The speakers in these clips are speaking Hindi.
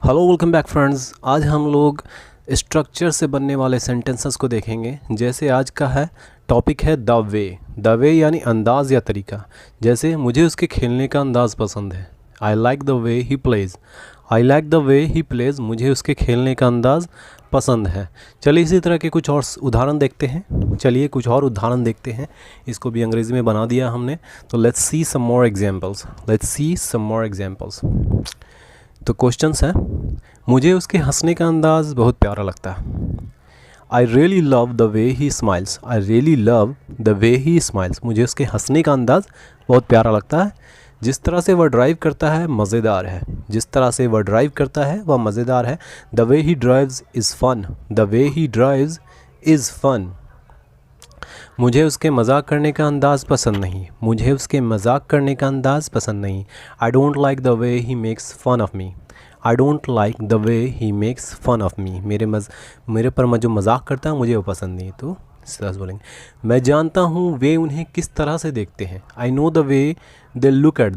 Hello welcome back friends. आज हम लोग स्ट्रक्चर से बनने वाले सेंटेंसेस को देखेंगे। जैसे आज का है टॉपिक है द वे यानी अंदाज़ या तरीका। जैसे मुझे उसके खेलने का अंदाज़ पसंद है, I like the way he plays. I like the way he plays, मुझे उसके खेलने का अंदाज़ पसंद है। चलिए इसी तरह के कुछ और उदाहरण देखते हैं। इसको भी अंग्रेज़ी में बना दिया हमने, तो let's see some more examples. तो क्वेश्चंस हैं, मुझे उसके हंसने का अंदाज़ बहुत प्यारा लगता है। I really love the way he smiles. मुझे उसके हंसने का अंदाज़ बहुत प्यारा लगता है। जिस तरह से वह ड्राइव करता है मज़ेदार है। The way he drives is fun. मुझे उसके मजाक करने का अंदाज़ पसंद नहीं। I don't like the way he makes fun of me. मेरे पर जो मजाक करता है मुझे वो पसंद नहीं। तो इस तरह से बोलेंगे। मैं जानता हूँ वे उन्हें किस तरह से देखते हैं। I know the way they look at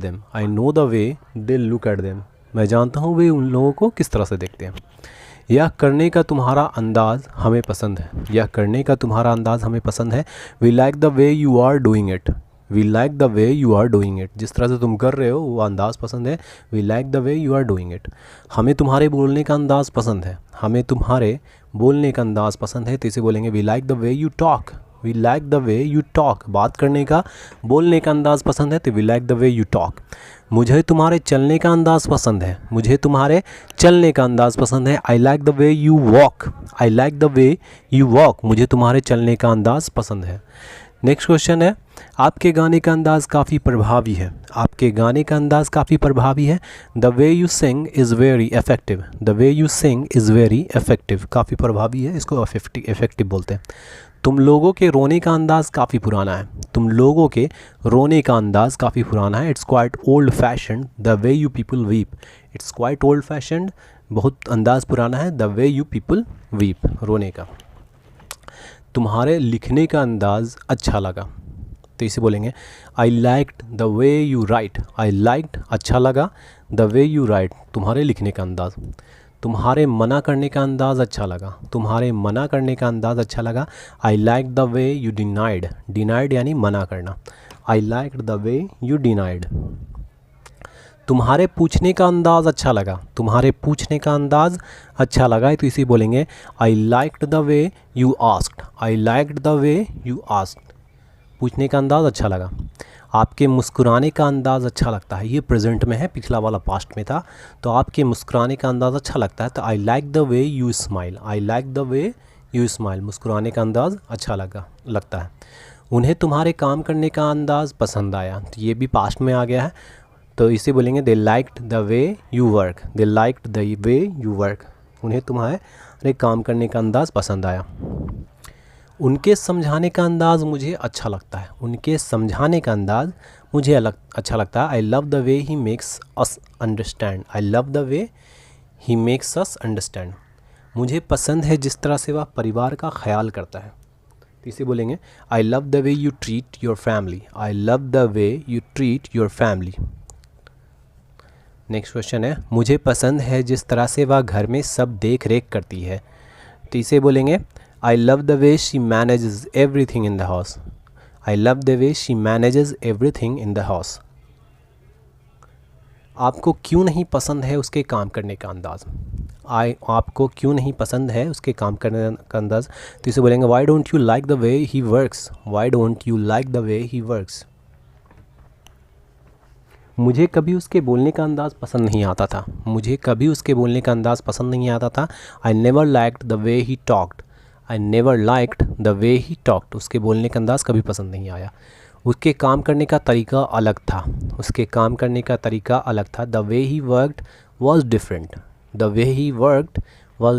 them. मैं जानता हूँ वे उन लोगों को किस तरह से देखते हैं। यह करने का तुम्हारा अंदाज़ हमें पसंद है। We like the way you are doing it. जिस तरह से तुम कर रहे हो वो अंदाज़ पसंद है। We like the way you are doing it. हमें तुम्हारे बोलने का अंदाज़ पसंद है। तो इसे बोलेंगे we like the way you talk. बात करने का, बोलने का अंदाज़ पसंद है, तो we like the way you talk. मुझे तुम्हारे चलने का अंदाज़ पसंद है। I like the way you walk. मुझे तुम्हारे चलने का अंदाज़ पसंद है। नेक्स्ट क्वेश्चन है, आपके गाने का अंदाज़ काफ़ी प्रभावी है। The way you sing is very effective. काफ़ी प्रभावी है, इसको इफ़ेक्टिव बोलते हैं। तुम लोगों के रोने का अंदाज़ काफ़ी पुराना है। It's quite old fashioned the way you people weep. बहुत अंदाज़ पुराना है। The way you people weep, रोने का। तुम्हारे लिखने का अंदाज़ अच्छा लगा। तो इसे बोलेंगे I liked the way you right. अच्छा लगा। द वे यू राइट, तुम्हारे लिखने का अंदाज़। तुम्हारे मना करने का अंदाज़ अच्छा लगा। आई like the way you denied यानी मना करना। आई like the way you denied. तुम्हारे पूछने का अंदाज़ अच्छा लगा। तो इसी बोलेंगे I liked the way you asked. पूछने का अंदाज़ अच्छा लगा। आपके मुस्कुराने का अंदाज़ अच्छा लगता है। ये प्रेजेंट में है, पिछला वाला पास्ट में था। तो आपके मुस्कुराने का अंदाज़ अच्छा लगता है, तो आई like the way you smile. मुस्कुराने का अंदाज़ अच्छा लगता है। उन्हें तुम्हारे काम करने का अंदाज़ पसंद आया। तो ये भी पास्ट में आ गया है, तो इसे बोलेंगे they liked the way you work. उन्हें तुम्हारे काम करने का अंदाज़ पसंद आया। उनके समझाने का अंदाज़ मुझे अच्छा लगता है। अच्छा लगता है। I love the way he makes us understand. मुझे पसंद है जिस तरह से वह परिवार का ख्याल करता है। तो इसे बोलेंगे I love the way you treat your family. Next question है, मुझे पसंद है जिस तरह से वह घर में सब देख रेख करती है। तो इसे बोलेंगे I love the way she manages everything in the house. आपको क्यों नहीं पसंद है उसके काम करने का अंदाज़। तो इसे बोलेंगे why don't you like the way he works. मुझे कभी उसके बोलने का अंदाज़ पसंद नहीं आता था। I never liked the way he talked. उसके बोलने का अंदाज़ कभी पसंद नहीं आया। उसके काम करने का तरीका अलग था। The way he worked was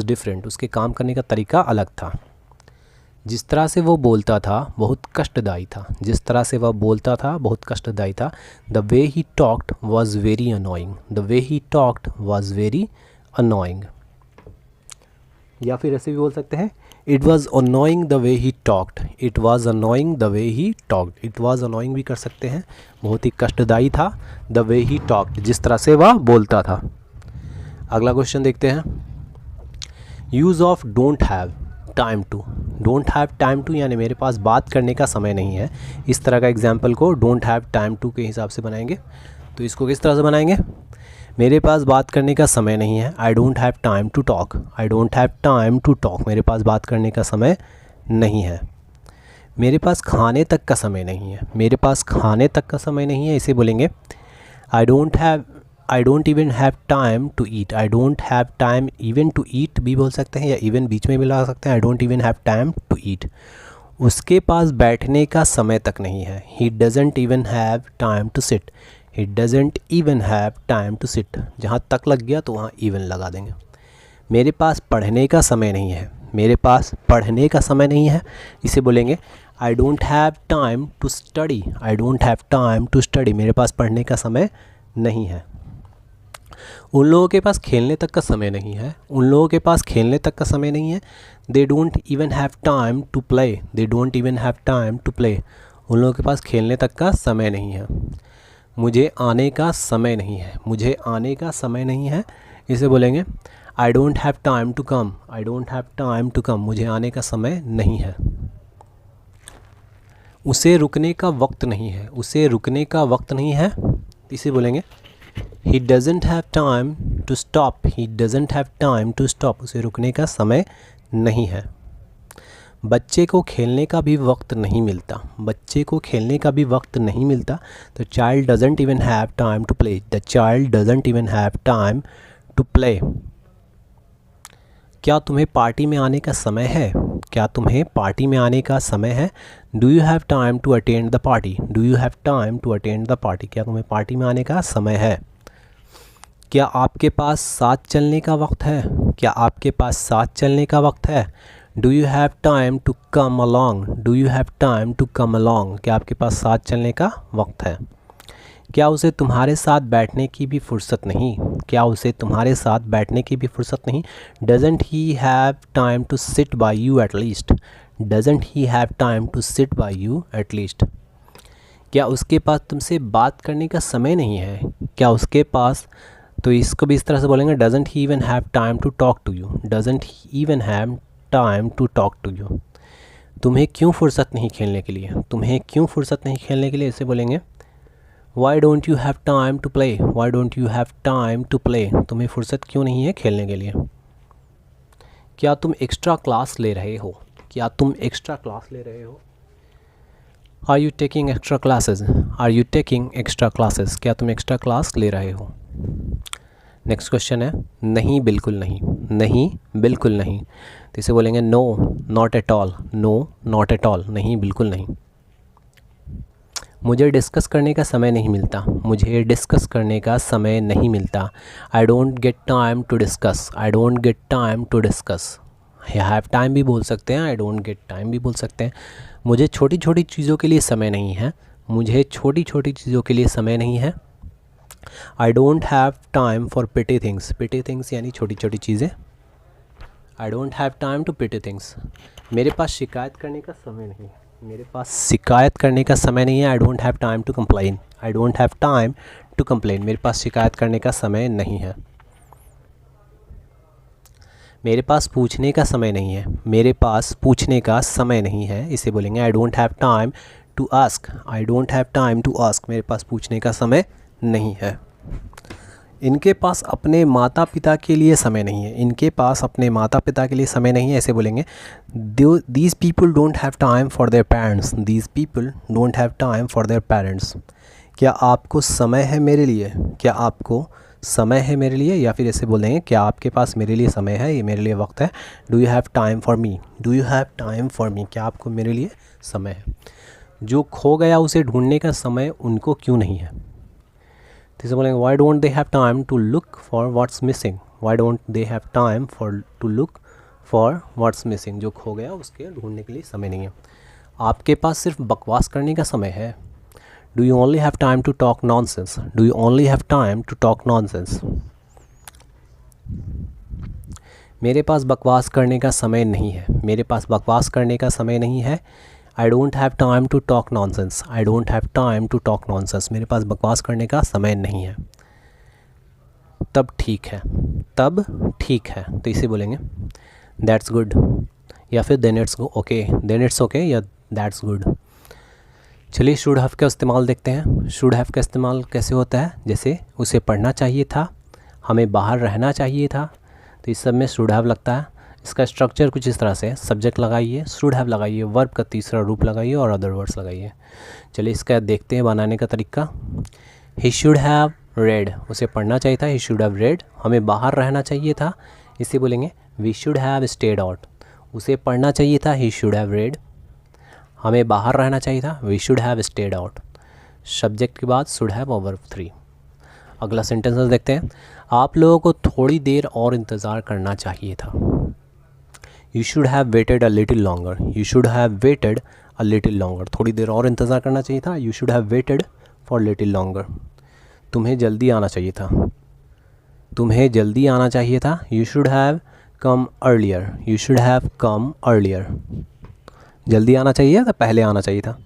different. उसके काम करने का तरीका अलग था। जिस तरह से वो बोलता था बहुत कष्टदायी था। The way he talked was very annoying. या फिर ऐसे भी बोल सकते हैं it was annoying the way he talked. It was annoying भी कर सकते हैं, बहुत ही कष्टदायी था। द वे ही टॉक्ड, जिस तरह से वह बोलता था। अगला क्वेश्चन देखते हैं। Use of don't have time to. Don't have time to यानी मेरे पास बात करने का समय नहीं है। इस तरह का एग्जाम्पल को डोंट हैव टाइम टू के हिसाब से बनाएंगे। तो इसको किस तरह से बनाएंगे? मेरे पास बात करने का समय नहीं है, I don't have time to talk. I don't have time to talk, मेरे पास बात करने का समय नहीं है। मेरे पास खाने तक का समय नहीं है, मेरे पास खाने तक का समय नहीं है, इसे बोलेंगे I don't even have time to eat. I don't have time even to eat भी बोल सकते हैं, या इवन बीच में भी लगा सकते हैं। I don't even have time to eat. उसके पास बैठने का समय तक नहीं है, he doesn't even have time to sit. He doesn't even have time to sit, जहाँ तक लग गया तो वहाँ इवन लगा देंगे। मेरे पास पढ़ने का समय नहीं है, मेरे पास पढ़ने का समय नहीं है, इसे बोलेंगे I don't have time to study. I don't have time to study, मेरे पास पढ़ने का समय नहीं है। उन लोगों के पास खेलने तक का समय नहीं है, उन लोगों के पास खेलने तक का समय नहीं है। They don't even have time to play. They don't even have time to play, उन लोगों के पास खेलने तक का समय नहीं है। मुझे आने का समय नहीं है, मुझे आने का समय नहीं है, इसे बोलेंगे I don't have time to come. I don't have time to come, मुझे आने का समय नहीं है। उसे रुकने का वक्त नहीं है, उसे रुकने का वक्त नहीं है, इसे बोलेंगे he doesn't have time to stop. He doesn't have time to stop, उसे रुकने का समय नहीं है। बच्चे को खेलने का भी वक्त नहीं मिलता, बच्चे को खेलने का भी वक्त नहीं मिलता। The child doesn't even have time to play. The child doesn't even have time to play. क्या तुम्हें पार्टी में आने का समय है? क्या तुम्हें पार्टी में आने का समय है? Do you have time to attend the party. Do you have time to attend the party, क्या तुम्हें पार्टी में आने का समय है? क्या आपके पास साथ चलने का वक्त है? क्या आपके पास साथ चलने का वक्त है? Do you have time to come along. Do you have time to come along, क्या आपके पास साथ चलने का वक्त है? क्या उसे तुम्हारे साथ बैठने की भी फुर्सत नहीं? क्या उसे तुम्हारे साथ बैठने की भी फुर्सत नहीं? Doesn't he have time to sit by you at least. Doesn't he have time to sit by you at least. क्या उसके पास तुमसे बात करने का समय नहीं है? क्या उसके पास, तो इसको भी इस तरह से बोलेंगे doesn't he even have time to talk to you. Doesn't he even have time to talk to you. तुम्हें क्यों फुर्सत नहीं खेलने के लिए? तुम्हें क्यों फुर्सत नहीं खेलने के लिए, इसे बोलेंगे why don't you have time to play. Why don't you have time to play, तुम्हें फुर्सत क्यों नहीं है खेलने के लिए? क्या तुम एक्स्ट्रा क्लास ले रहे हो? क्या तुम एक्स्ट्रा क्लास ले रहे हो? Are you taking extra classes. Are you taking extra classes, क्या तुम एक्स्ट्रा क्लास ले रहे हो? नेक्स्ट क्वेश्चन है नहीं बिल्कुल नहीं। नहीं बिल्कुल नहीं, तो इसे बोलेंगे no not at all. No not at all, नहीं बिल्कुल नहीं। मुझे डिस्कस करने का समय नहीं मिलता। मुझे डिस्कस करने का समय नहीं मिलता। I don't get time to discuss. I don't get time to discuss, have time भी बोल सकते हैं, आई डोंट गेट टाइम भी बोल सकते हैं। मुझे छोटी छोटी चीज़ों के लिए समय नहीं है। मुझे छोटी छोटी चीज़ों के लिए समय नहीं है। I don't have time for petty things. Petty things यानी छोटी छोटी चीज़ें। I don't have time to petty things. मेरे पास शिकायत करने का समय नहीं है। मेरे पास शिकायत करने का समय नहीं है। I don't have time to complain. I don't have time to complain, मेरे पास शिकायत करने का समय नहीं है। मेरे पास पूछने का समय नहीं है। मेरे पास पूछने का समय नहीं है, इसे बोलेंगे I don't have time to ask. I don't have time to ask, मेरे पास पूछने का समय नहीं है। इनके पास अपने माता पिता के लिए समय नहीं है। इनके पास अपने माता पिता के लिए समय नहीं है, ऐसे बोलेंगे these people don't have time for their parents. These people don't have time for their parents. क्या आपको समय है मेरे लिए? क्या आपको समय है मेरे लिए, या फिर ऐसे बोल देंगे क्या आपके पास मेरे लिए समय है, ये मेरे लिए वक्त है। Do you have time for me. Do you have time for me, क्या आपको मेरे लिए समय है। जो खो गया उसे ढूंढने का समय उनको क्यों नहीं है, तो इसे बोलेंगे why don't they have time to look for what's missing. Why don't they have time for to look for what's missing, जो खो गया उसके ढूंढने के लिए समय नहीं है। आपके पास सिर्फ बकवास करने का समय है। Do you only have time to talk nonsense. Do you only have time to talk nonsense. मेरे पास बकवास करने का समय नहीं है। मेरे पास बकवास करने का समय नहीं है। I don't have time to talk nonsense. I don't have time to talk nonsense, मेरे पास बकवास करने का समय नहीं है। तब ठीक है, तब ठीक है, तो इसे बोलेंगे दैट्स गुड, या फिर then it's okay, then it's okay या दैट्स गुड। चलिए शुड हैव का इस्तेमाल देखते हैं। शुड हैव का इस्तेमाल कैसे होता है, जैसे उसे पढ़ना चाहिए था, हमें बाहर रहना चाहिए था, तो इस सब में शुड हैव लगता है। इसका स्ट्रक्चर कुछ इस तरह से, सब्जेक्ट लगाइए, शुड हैव लगाइए, वर्ब का तीसरा रूप लगाइए और अदर वर्ड्स लगाइए। चलिए इसका देखते हैं बनाने का तरीका। ही शुड हैव रेड, उसे पढ़ना चाहिए था, ही शुड हैव रेड। हमें बाहर रहना चाहिए था, इसे बोलेंगे we should have stayed out. उसे पढ़ना चाहिए था, ही शुड हैव रेड। हमें बाहर रहना चाहिए था, we should have stayed out. Subject के बाद शुड हैव और वर्ब 3। अगला सेंटेंस देखते हैं। आप लोगों को थोड़ी देर और इंतज़ार करना चाहिए था। You should have waited a little longer, you should have waited a little longer. थोड़ी देर और इंतज़ार करना चाहिए था, you should have waited for little longer. तुम्हें जल्दी आना चाहिए था, तुम्हें जल्दी आना चाहिए था, you should have come earlier, you should have come earlier. जल्दी आना चाहिए था, पहले आना चाहिए था।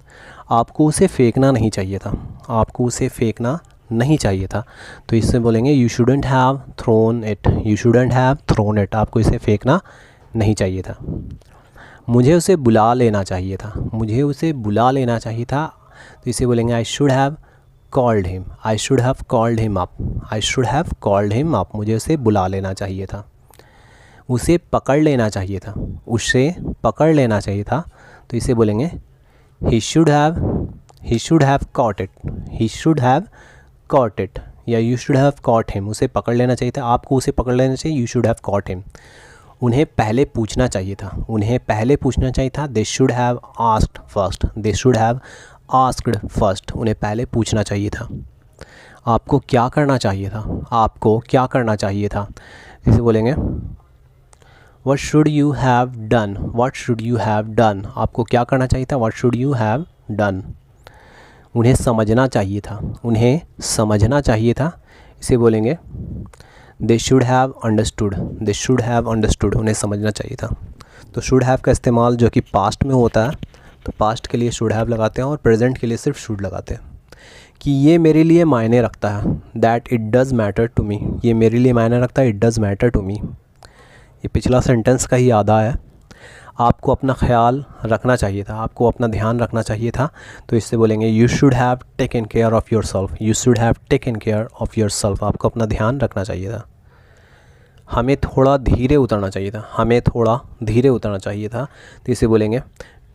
आपको उसे फेंकना नहीं चाहिए था, आपको उसे फेंकना नहीं चाहिए था, तो इससे बोलेंगे you shouldn't have thrown it, you shouldn't have thrown it. आपको इसे फेंकना नहीं चाहिए था। मुझे उसे बुला लेना चाहिए था, मुझे उसे बुला लेना चाहिए था, तो इसे बोलेंगे I should have called him, I should have called him up, I should have called him up. मुझे उसे बुला लेना चाहिए था। उसे पकड़ लेना चाहिए था, उसे पकड़ लेना चाहिए था, तो इसे बोलेंगे he should have caught it, he should have caught it, या you should have caught him. उसे पकड़ लेना चाहिए था, आपको उसे पकड़ लेना चाहिए, you should have caught him. उन्हें पहले पूछना चाहिए था, उन्हें पहले पूछना चाहिए था, they should have asked first, they should have asked first. उन्हें पहले पूछना चाहिए था। आपको क्या करना चाहिए था, आपको क्या करना चाहिए था, इसे बोलेंगे What should you have done? What should you have done? आपको क्या करना चाहिए था, What should you have done? उन्हें समझना चाहिए था, उन्हें समझना चाहिए था, इसे बोलेंगे They should have understood, They should have understood। उन्हें समझना चाहिए था। तो should have का इस्तेमाल जो कि पास्ट में होता है, तो पास्ट के लिए should have लगाते हैं और प्रेजेंट के लिए सिर्फ should लगाते हैं। कि ये मेरे लिए मायने रखता है, That it does matter to me। ये मेरे लिए मायने रखता है, It does matter to me। ये पिछला सेंटेंस का ही आधा है। आपको अपना ख्याल रखना चाहिए था, आपको अपना ध्यान रखना चाहिए था, तो इससे बोलेंगे you should have taken care of your self, you should have taken care of your self. आपको अपना ध्यान रखना चाहिए था। हमें थोड़ा धीरे उतरना चाहिए था, हमें थोड़ा धीरे उतरना चाहिए था, तो इसे बोलेंगे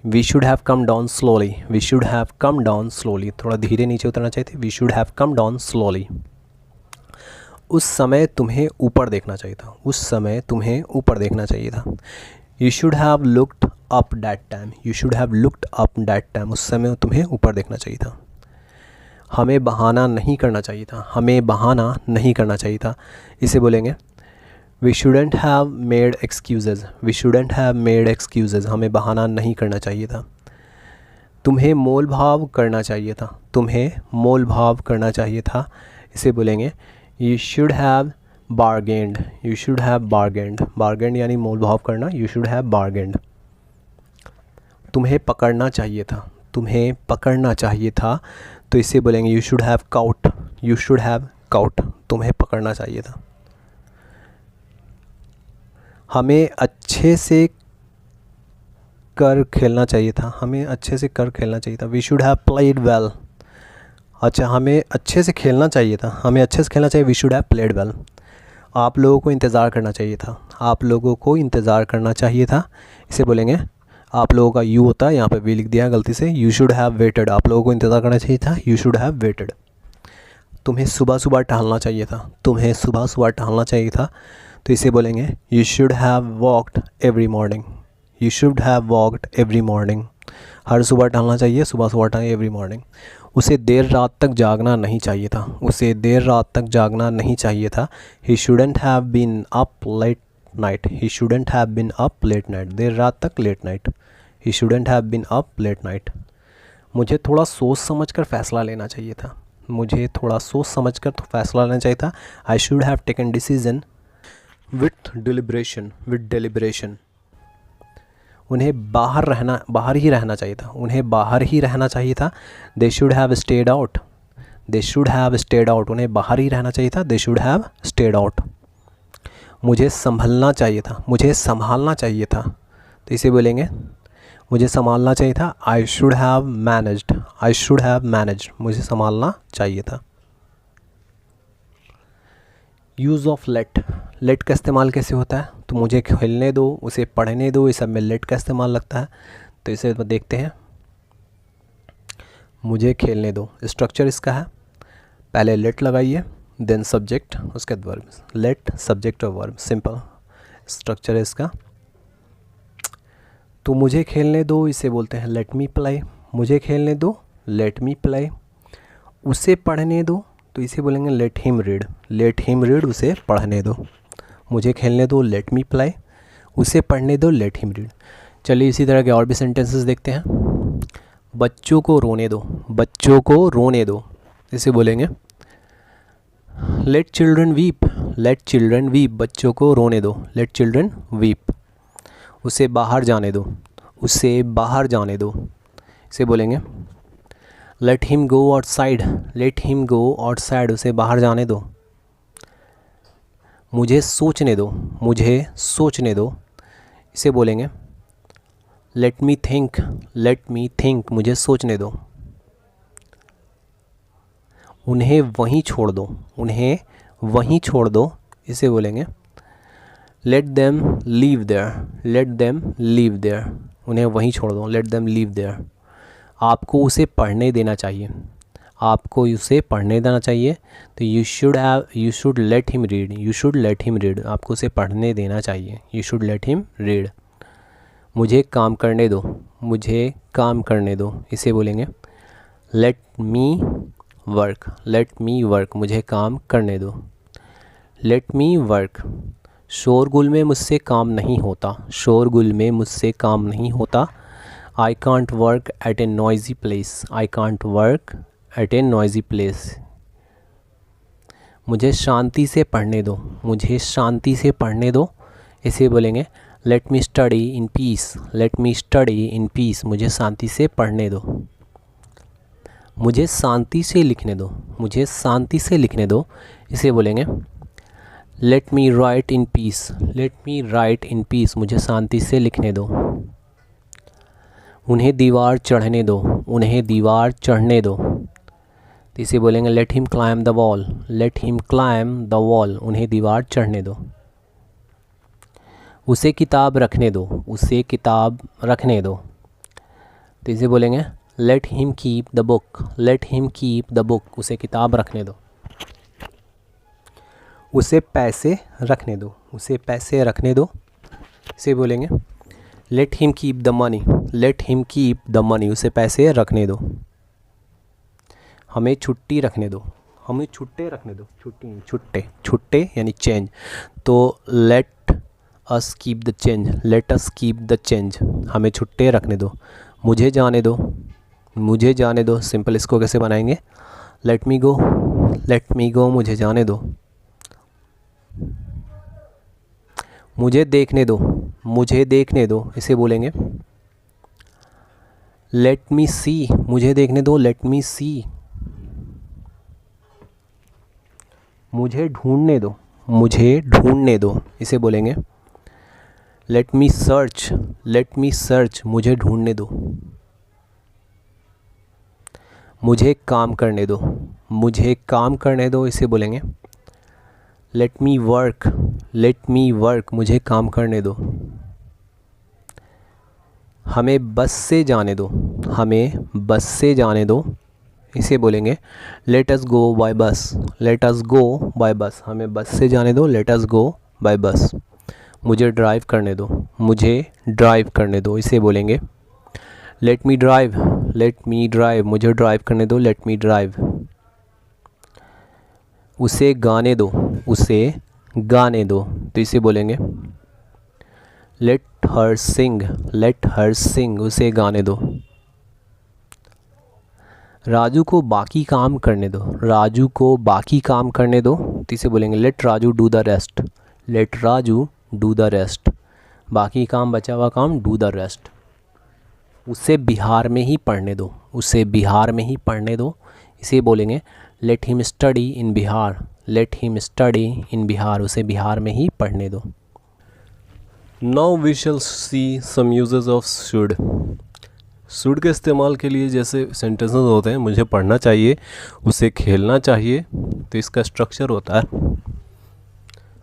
we should have come down slowly, we should have come down slowly. थोड़ा धीरे नीचे उतरना चाहिए था, we should have come down slowly. उस समय तुम्हें ऊपर देखना चाहिए था, उस समय तुम्हें ऊपर देखना चाहिए था। You should have looked up that time, you should have looked up that time. उस समय तुम्हें ऊपर देखना चाहिए था। हमें बहाना नहीं करना चाहिए था, हमें बहाना नहीं करना चाहिए था, इसे बोलेंगे we shouldn't have made excuses, we shouldn't have made excuses. हमें बहाना नहीं करना चाहिए था। तुम्हें मोल भाव करना चाहिए था, तुम्हें मोल भाव करना चाहिए था, इसे बोलेंगे you should have bargained, you should have bargained. Bargained यानी मोल भाव करना, यू शुड हैव बारगेंड। तुम्हें पकड़ना चाहिए था, तुम्हें पकड़ना चाहिए था, तो इसे बोलेंगे you should have cout, you should have cout. तुम्हें पकड़ना चाहिए था। हमें अच्छे से कर खेलना चाहिए था, हमें अच्छे से कर खेलना चाहिए था, we should have played well. अच्छा, हमें अच्छे से खेलना चाहिए था, हमें अच्छे से खेलना चाहिए, we should have played well. आप लोगों को इंतज़ार करना चाहिए था, आप लोगों को इंतज़ार करना चाहिए था, इसे बोलेंगे आप लोगों का यू होता है, यहाँ पे वी लिख दिया गलती से, यू शुड हैव वेटेड। आप लोगों को इंतज़ार करना चाहिए था, यू शुड हैव वेटेड। तुम्हें सुबह सुबह टहलना चाहिए था, तुम्हें सुबह सुबह टहलना चाहिए था, तो इसे बोलेंगे you should have walked every morning, you should have walked every morning. हर सुबह टहलना चाहिए, सुबह सुबह टहलें एवरी मॉर्निंग। उसे देर रात तक जागना नहीं चाहिए था, उसे देर रात तक जागना नहीं चाहिए था, he shouldn't have been up late night, he shouldn't have been up late night. देर रात तक, late night, he shouldn't have been up late night. मुझे थोड़ा सोच समझ कर फ़ैसला लेना चाहिए था, मुझे थोड़ा सोच समझ कर फ़ैसला लेना चाहिए था, I should have taken decision with deliberation, with deliberation. उन्हें बाहर ही रहना चाहिए था, उन्हें बाहर ही रहना चाहिए था, they should have stayed out, they should have stayed out, उन्हें बाहर ही रहना चाहिए था, they should have stayed out. मुझे संभलना चाहिए था, मुझे संभालना चाहिए था, तो इसे बोलेंगे मुझे संभालना चाहिए था, I should have managed, I should have managed, मुझे संभालना चाहिए था। यूज़ ऑफ लेट, लेट का इस्तेमाल कैसे होता है, तो मुझे खेलने दो, उसे पढ़ने दो, ये सब में लेट का इस्तेमाल लगता है। तो इसे देखते हैं, मुझे खेलने दो, स्ट्रक्चर इसका है, पहले लेट लगाइए, देन सब्जेक्ट, उसके बाद वर्ब, लेट सब्जेक्ट और वर्ब, सिंपल स्ट्रक्चर है इसका। तो मुझे खेलने दो, इसे बोलते हैं लेट मी प्ले, मुझे खेलने दो, लेट मी प्ले। उसे पढ़ने दो, तो इसे बोलेंगे let him read, let him read, उसे पढ़ने दो। मुझे खेलने दो, लेट मी प्ले, उसे पढ़ने दो, लेट हिम रीड। चलिए इसी तरह के और भी सेंटेंसेस देखते हैं। बच्चों को रोने दो, बच्चों को रोने दो, इसे बोलेंगे late children weep, late children weep, बच्चों को रोने दो, लेट चिल्ड्रन वीप। उसे बाहर जाने दो, उसे बाहर जाने दो, इसे बोलेंगे let him go outside, let him go outside, उसे बाहर जाने दो। मुझे सोचने दो, मुझे सोचने दो, इसे बोलेंगे let me think, let me think, मुझे सोचने दो। उन्हें वहीं छोड़ दो, उन्हें वहीं छोड़ दो, इसे बोलेंगे let them leave there, let them leave there, उन्हें वहीं छोड़ दो, लेट देम लीव देयर। आपको उसे पढ़ने देना चाहिए, आपको उसे पढ़ने देना चाहिए, तो you should let him read, you should let him read, आपको उसे पढ़ने देना चाहिए, you should let him read. मुझे काम करने दो, मुझे काम करने दो, इसे बोलेंगे let me work, let me work, मुझे काम करने दो, लेट मी वर्क। शोरगुल में मुझसे काम नहीं होता, शोरगुल में मुझसे काम नहीं होता। I can't work at A noisy place, I can't work at A noisy place. मुझे शांति से पढ़ने दो, मुझे शांति से पढ़ने दो, इसे बोलेंगे let me study in peace, let me study in peace, मुझे शांति से पढ़ने दो। मुझे शांति से लिखने दो, मुझे शांति से लिखने दो, इसे बोलेंगे let me right in peace, let me right in peace, मुझे शांति से लिखने दो। उन्हें दीवार चढ़ने दो, उन्हें दीवार चढ़ने दो, तो इसे बोलेंगे let him climb the wall, let him climb the wall, उन्हें दीवार चढ़ने दो। उसे किताब रखने दो, उसे किताब रखने दो, तो इसे बोलेंगे let him keep the book, let him keep the book, उसे किताब रखने दो। उसे पैसे रखने दो, उसे पैसे रखने दो, इसे बोलेंगे let him keep the money, let him keep the money, उसे पैसे रखने दो। हमें छुट्टी रखने दो, हमें छुट्टे रखने दो, छुट्टी छुट्टे, छुट्टे यानी चेंज, तो let us keep the change, let us keep the change, हमें छुट्टे रखने दो। मुझे जाने दो, मुझे जाने दो, सिंपल इसको कैसे बनाएंगे लेट मी गो, लेट मी गो, मुझे जाने दो। मुझे देखने दो, मुझे देखने दो, इसे बोलेंगे लेट मी सी, मुझे देखने दो, लेट मी सी। मुझे ढूंढने दो, मुझे ढूंढने दो, इसे बोलेंगे let me search, let me search, मुझे ढूंढने दो। मुझे काम करने दो, मुझे काम करने दो, इसे बोलेंगे let me work, let me work, मुझे काम करने दो। हमें बस से जाने दो, हमें बस से जाने दो, इसे बोलेंगे लेट अस गो बाय बस, लेट अस गो बाय बस, हमें बस से जाने दो, लेट अस गो बाय बस। मुझे ड्राइव करने दो, मुझे ड्राइव करने दो, इसे बोलेंगे let me drive, let me drive, मुझे ड्राइव करने दो, लेट मी ड्राइव। उसे गाने दो, उसे गाने दो, तो इसे बोलेंगे लेट हर सिंग, लेट हर सिंग, उसे गाने दो। राजू को बाकी काम करने दो, राजू को बाकी काम करने दो, तो इसे बोलेंगे let Raju do the rest, let Raju do the rest, बाकी काम, बचा हुआ काम, डू द रेस्ट। उसे बिहार में ही पढ़ने दो, उसे बिहार में ही पढ़ने दो, इसे बोलेंगे let him study in Bihar, let him study in Bihar, उसे बिहार में ही पढ़ने दो। Now we shall see some usages of should. Should के इस्तेमाल के लिए जैसे सेंटेंसेस होते हैं, मुझे पढ़ना चाहिए, उसे खेलना चाहिए, तो इसका स्ट्रक्चर होता है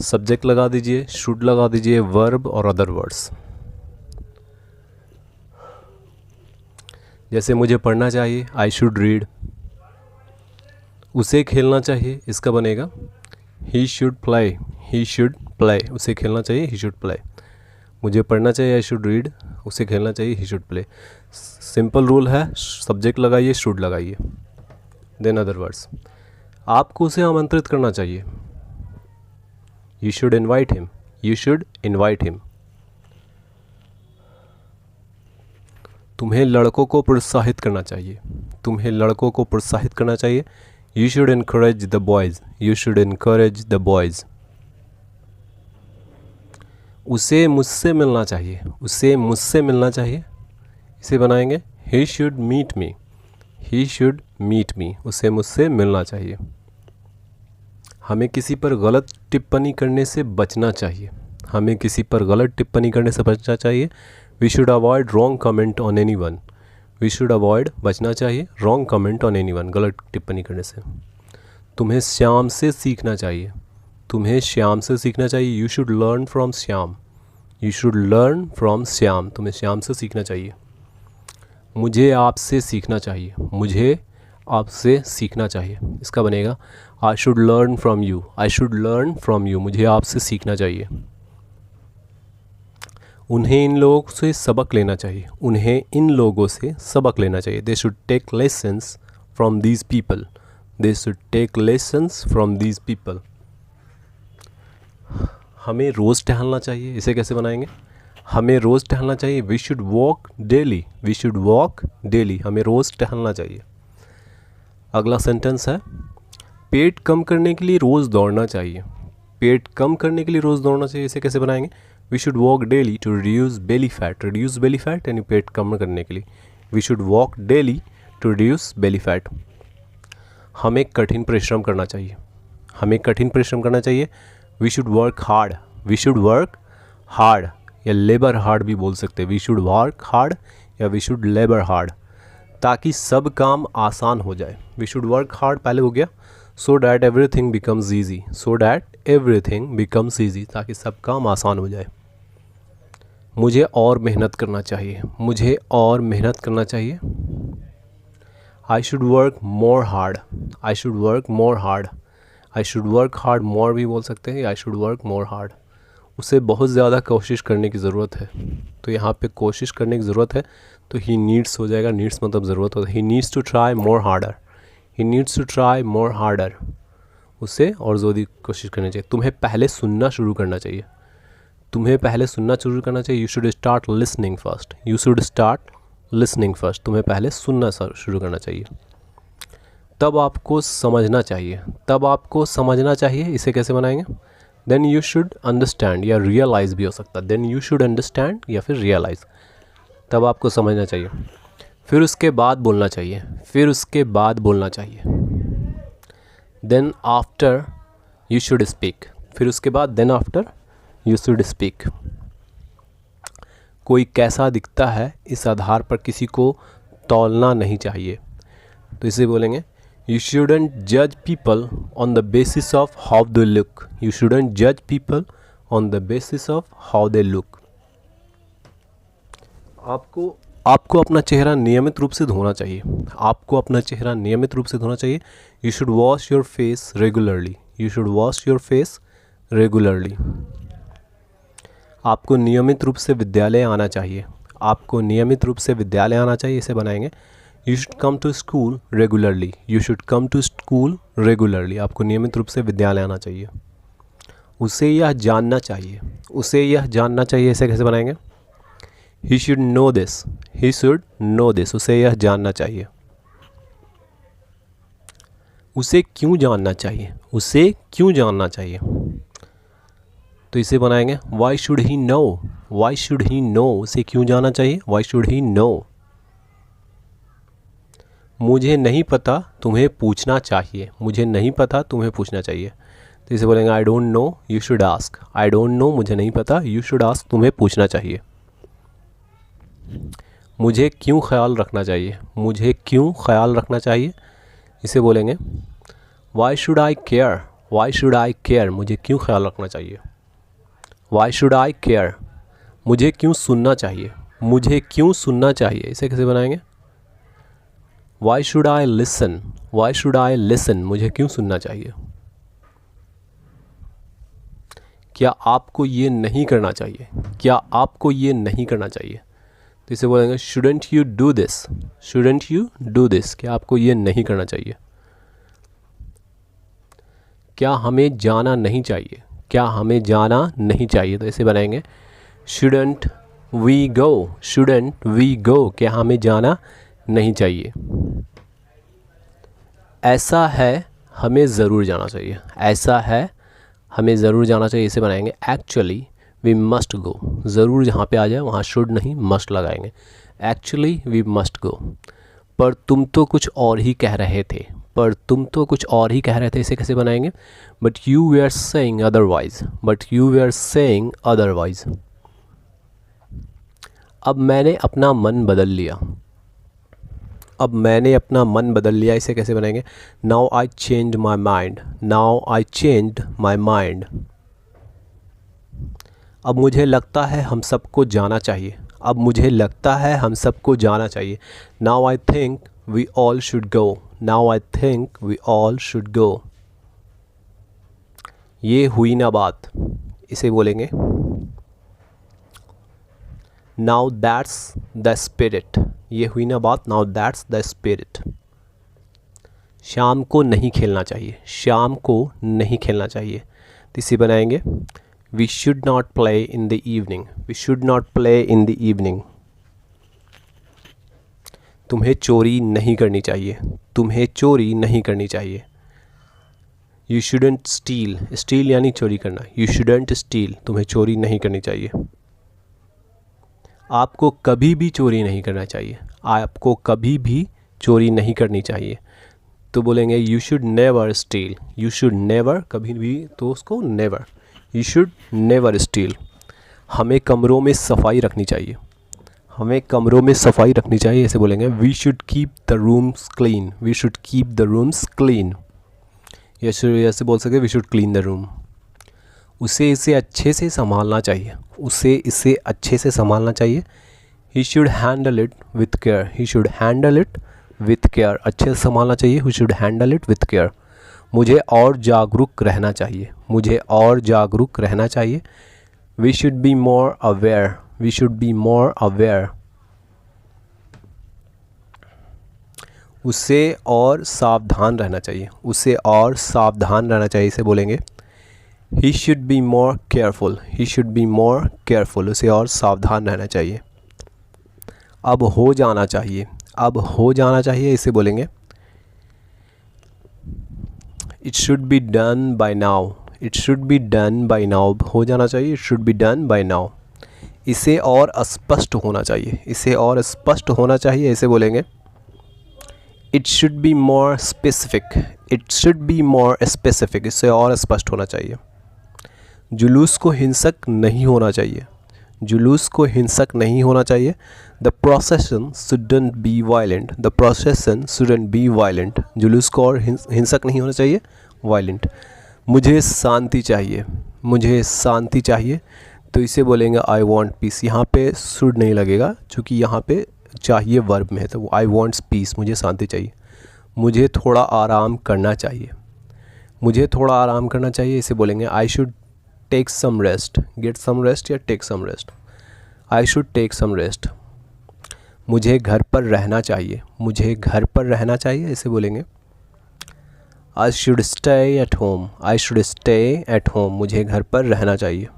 सब्जेक्ट लगा दीजिए, शुड लगा दीजिए, वर्ब और अदर वर्ड्स। जैसे मुझे पढ़ना चाहिए, आई शुड रीड। उसे खेलना चाहिए, इसका बनेगा he should play, he should play, उसे खेलना चाहिए, ही शुड प्ले। मुझे पढ़ना चाहिए, आई शुड रीड, उसे खेलना चाहिए, he should play. Simple rule है, सब्जेक्ट लगाइए, शुड लगाइए, देन अदर वर्ड्स। आपको उसे आमंत्रित करना चाहिए, you should invite him, you should invite him. तुम्हें लड़कों को प्रोत्साहित करना चाहिए, तुम्हें लड़कों को प्रोत्साहित करना चाहिए, you should encourage the boys, you should encourage the boys. उसे मुझसे मिलना चाहिए, उसे मुझसे मिलना चाहिए, इसे बनाएंगे he should meet me, he should meet me, उसे मुझसे मिलना चाहिए। हमें किसी पर गलत टिप्पणी करने से बचना चाहिए, हमें किसी पर गलत टिप्पणी करने से बचना चाहिए, we should avoid wrong comment on anyone, we should avoid, बचना चाहिए, wrong comment on anyone, गलत टिप्पणी करने से। तुम्हें श्याम से सीखना चाहिए, तुम्हें श्याम से सीखना चाहिए, you should learn from Shyam, you should learn from Shyam, तुम्हें श्याम से सीखना चाहिए। मुझे आपसे सीखना चाहिए, मुझे आपसे सीखना चाहिए, इसका बनेगा I should learn from you, I should learn from you, मुझे आपसे सीखना चाहिए। उन्हें इन लोगों से सबक लेना चाहिए, उन्हें इन लोगों से सबक लेना चाहिए, they should take lessons from these people, they should take lessons from these people. हमें रोज़ टहलना चाहिए, इसे कैसे बनाएंगे, हमें रोज़ टहलना चाहिए, we should walk daily, we should walk daily, हमें रोज़ टहलना चाहिए। अगला सेंटेंस है पेट कम करने के लिए रोज़ दौड़ना चाहिए, पेट कम करने के लिए रोज़ दौड़ना चाहिए, इसे कैसे बनाएंगे, we should walk daily to reduce belly fat, reduce belly fat यानी पेट कम करने के लिए, we should walk daily to reduce belly fat. हमें कठिन परिश्रम करना चाहिए, हमें कठिन परिश्रम करना चाहिए, we should work hard, we should work hard या लेबर हार्ड भी बोल सकते हैं, वी शुड वर्क हार्ड या वी शुड लेबर हार्ड, ताकि सब काम आसान हो जाए। वी शुड वर्क हार्ड पहले हो गया, so that everything becomes easy, so that everything becomes easy, ताकि सब काम आसान हो जाए। मुझे और मेहनत करना चाहिए, मुझे और मेहनत करना चाहिए, I should work more hard, I should work more hard, I should work hard more भी बोल सकते हैं, I should work more hard. उसे बहुत ज़्यादा कोशिश करने की ज़रूरत है, तो यहाँ पे कोशिश करने की ज़रूरत है, तो ही नीड्स हो जाएगा, नीड्स मतलब ज़रूरत होता है, he needs to try more harder, he needs to try more harder, उसे और ज़्यादा कोशिश करनी चाहिए। तुम्हें पहले सुनना शुरू करना चाहिए, तुम्हें पहले सुनना शुरू करना चाहिए, you should start listening first, you should start listening first, तुम्हें पहले सुनना शुरू करना चाहिए। तब आपको समझना चाहिए, तब आपको समझना चाहिए, इसे कैसे बनाएंगे, देन यू शुड अंडरस्टैंड या रियलाइज़ भी हो सकता है, देन यू शुड अंडरस्टैंड या फिर रियलाइज़, तब आपको समझना चाहिए। फिर उसके बाद बोलना चाहिए, फिर उसके बाद बोलना चाहिए, then after you should speak, फिर उसके बाद then after you should speak. कोई कैसा दिखता है इस आधार पर किसी को तौलना नहीं चाहिए, तो इसे बोलेंगे you shouldn't judge people on the basis of how they look, you shouldn't judge people on the basis of how they look। आपको अपना चेहरा नियमित रूप से धोना चाहिए, आपको अपना चेहरा नियमित रूप से धोना चाहिए, you should wash your face regularly, you should wash your face regularly। आपको नियमित रूप से विद्यालय आना चाहिए, आपको नियमित रूप से विद्यालय आना चाहिए, इसे बनाएंगे You should come to school regularly, you should come to school regularly, आपको नियमित रूप से विद्यालय आना चाहिए। उसे यह जानना चाहिए, उसे यह जानना चाहिए, इसे कैसे बनाएंगे, He should know this, he should know this, उसे यह जानना चाहिए। उसे क्यों जानना चाहिए, उसे क्यों जानना चाहिए, तो इसे बनाएंगे Why should he know, why should he know, उसे क्यों जानना चाहिए, Why should he know। मुझे नहीं पता, तुम्हें पूछना चाहिए। मुझे नहीं पता, तुम्हें पूछना चाहिए। तो इसे बोलेंगे I don't know, you should ask. I don't know, मुझे नहीं पता, यू शुड आस्क, तुम्हें पूछना चाहिए। मुझे क्यों ख्याल रखना चाहिए। मुझे क्यों ख्याल रखना चाहिए, इसे बोलेंगे why should I care. Why should I care, मुझे क्यों ख्याल रखना चाहिए। Why should I care. मुझे क्यों सुनना चाहिए। मुझे क्यों सुनना चाहिए, इसे कैसे बनाएंगे, why should I listen. Why should I listen, मुझे क्यों सुनना चाहिए। क्या आपको ये नहीं करना चाहिए। क्या आपको ये नहीं करना चाहिए, तो इसे बोलेंगे shouldn't you do this. Shouldn't you do this, क्या आपको ये नहीं करना चाहिए। क्या हमें जाना नहीं चाहिए। क्या हमें जाना नहीं चाहिए, तो इसे बनाएंगे shouldn't we go. Shouldn't we go, क्या हमें जाना नहीं चाहिए। ऐसा है, हमें ज़रूर जाना चाहिए। ऐसा है, हमें ज़रूर जाना चाहिए, इसे बनाएंगे एक्चुअली वी मस्ट गो। ज़रूर जहाँ पे आ जाए वहाँ शुड नहीं मस्ट लगाएंगे। Actually we must go. पर तुम तो कुछ और ही कह रहे थे। पर तुम तो कुछ और ही कह रहे थे, इसे कैसे बनाएंगे, but you were saying otherwise. But you were saying otherwise. अब मैंने अपना मन बदल लिया। अब मैंने अपना मन बदल लिया, इसे कैसे बनाएंगे, now I change my mind. Now I change my mind. अब मुझे लगता है हम सबको जाना चाहिए। अब मुझे लगता है हम सबको जाना चाहिए। Now I think we all should go. Now I think we all should go. ये हुई ना बात, इसे बोलेंगे नाउ दैट्स द स्पिरिट। ये हुई ना बात, नाउ दैट्स द स्पिरिट। शाम को नहीं खेलना चाहिए। शाम को नहीं खेलना चाहिए, तो इसे बनाएंगे we should not play in the evening. We should not play in the evening. तुम्हें चोरी नहीं करनी चाहिए। तुम्हें चोरी नहीं करनी चाहिए। You shouldn't steel. स्टील यानी चोरी करना। यू शुडंट स्टील, तुम्हें चोरी नहीं करनी चाहिए। आपको कभी भी चोरी नहीं करना चाहिए। आपको कभी भी चोरी नहीं करनी चाहिए, तो बोलेंगे you should never steel. You should never, कभी भी, तो उसको never. You should never steel. हमें कमरों में सफाई रखनी चाहिए। हमें कमरों में सफाई रखनी चाहिए, ऐसे बोलेंगे we should keep the rooms clean. We should keep the rooms clean. ऐसे बोल सके we should clean the room. उसे इसे अच्छे से संभालना चाहिए। उसे इसे अच्छे से संभालना चाहिए। He should handle it with care. He should handle it with care, अच्छे से संभालना चाहिए। He should handle it with care. मुझे और जागरूक रहना चाहिए। मुझे और जागरूक रहना चाहिए। We should be more aware. We should be more aware. उसे और सावधान रहना चाहिए। उसे और सावधान रहना चाहिए, इसे बोलेंगे he should be more careful. He should be more careful, उसे और सावधान रहना चाहिए। अब हो जाना चाहिए। अब हो जाना चाहिए, इसे बोलेंगे it should be done by now. It should be done by now, हो जाना चाहिए, it should be done by now. इसे और स्पष्ट होना चाहिए। इसे और स्पष्ट होना चाहिए, इसे बोलेंगे it should be more specific. It should be more specific, इससे और स्पष्ट होना चाहिए। जुलूस को हिंसक नहीं होना चाहिए। जुलूस को हिंसक नहीं होना चाहिए। The प्रोसेसन shouldn't be violent. The प्रोसेसन shouldn't be violent, जुलूस को और हिंसक नहीं होना चाहिए, वायलेंट। मुझे शांति चाहिए। मुझे शांति चाहिए, तो इसे बोलेंगे आई वॉन्ट पीस। यहाँ पे शुड नहीं लगेगा, क्योंकि यहाँ पे चाहिए वर्ब में है, तो आई वॉन्ट्स पीस, मुझे शांति चाहिए। मुझे थोड़ा आराम करना चाहिए। मुझे थोड़ा आराम करना चाहिए, इसे बोलेंगे I should take some rest. Get some rest या take some rest. I should take some rest. मुझे घर पर रहना चाहिए। मुझे घर पर रहना चाहिए, इसे बोलेंगे I should stay at home. I should stay at home, मुझे घर पर रहना चाहिए।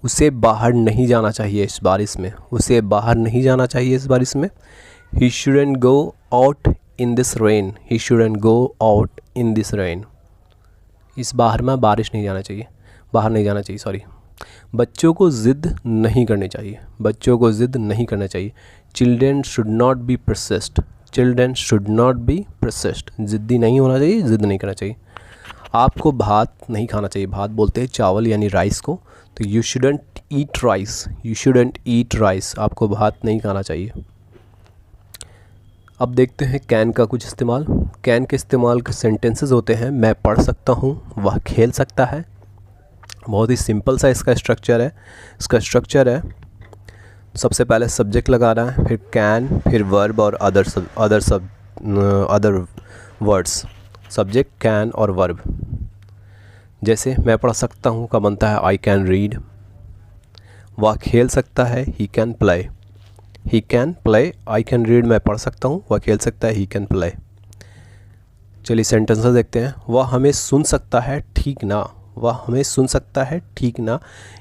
उसे बाहर नहीं जाना चाहिए इस बारिश में। उसे बाहर नहीं जाना चाहिए इस बारिश में। He shouldn't go out in this rain. He shouldn't go out in this rain. इस बाहर में बारिश नहीं जाना चाहिए, बाहर नहीं जाना चाहिए, सॉरी। बच्चों को ज़िद नहीं करनी चाहिए, बच्चों को ज़िद नहीं करना चाहिए। Children should not be persist, children should not be persist, ज़िद्दी नहीं होना चाहिए, ज़िद नहीं करना चाहिए। आपको भात नहीं खाना चाहिए, भात बोलते हैं चावल यानी राइस को, तो you shouldn't eat rice, you shouldn't eat rice, आपको भात नहीं खाना चाहिए। अब देखते हैं कैन का कुछ इस्तेमाल। कैन के इस्तेमाल के सेंटेंसेस होते हैं, मैं पढ़ सकता हूँ, वह खेल सकता है। बहुत ही सिंपल सा इसका स्ट्रक्चर है। इसका स्ट्रक्चर है, सबसे पहले सब्जेक्ट लगाना है, फिर कैन, फिर वर्ब और अदर वर्ड्स। सब्जेक्ट, कैन और वर्ब। जैसे मैं पढ़ सकता हूँ का बनता है आई कैन रीड। वह खेल सकता है, he can play, he can play. I can read मैं पढ़ सकता हूँ, वह खेल सकता है, ही कैन प्ले। चलिए सेंटेंसेस देखते हैं। वह हमें सुन सकता है, ठीक ना, वह हमें सुन सकता है, ठीक ना।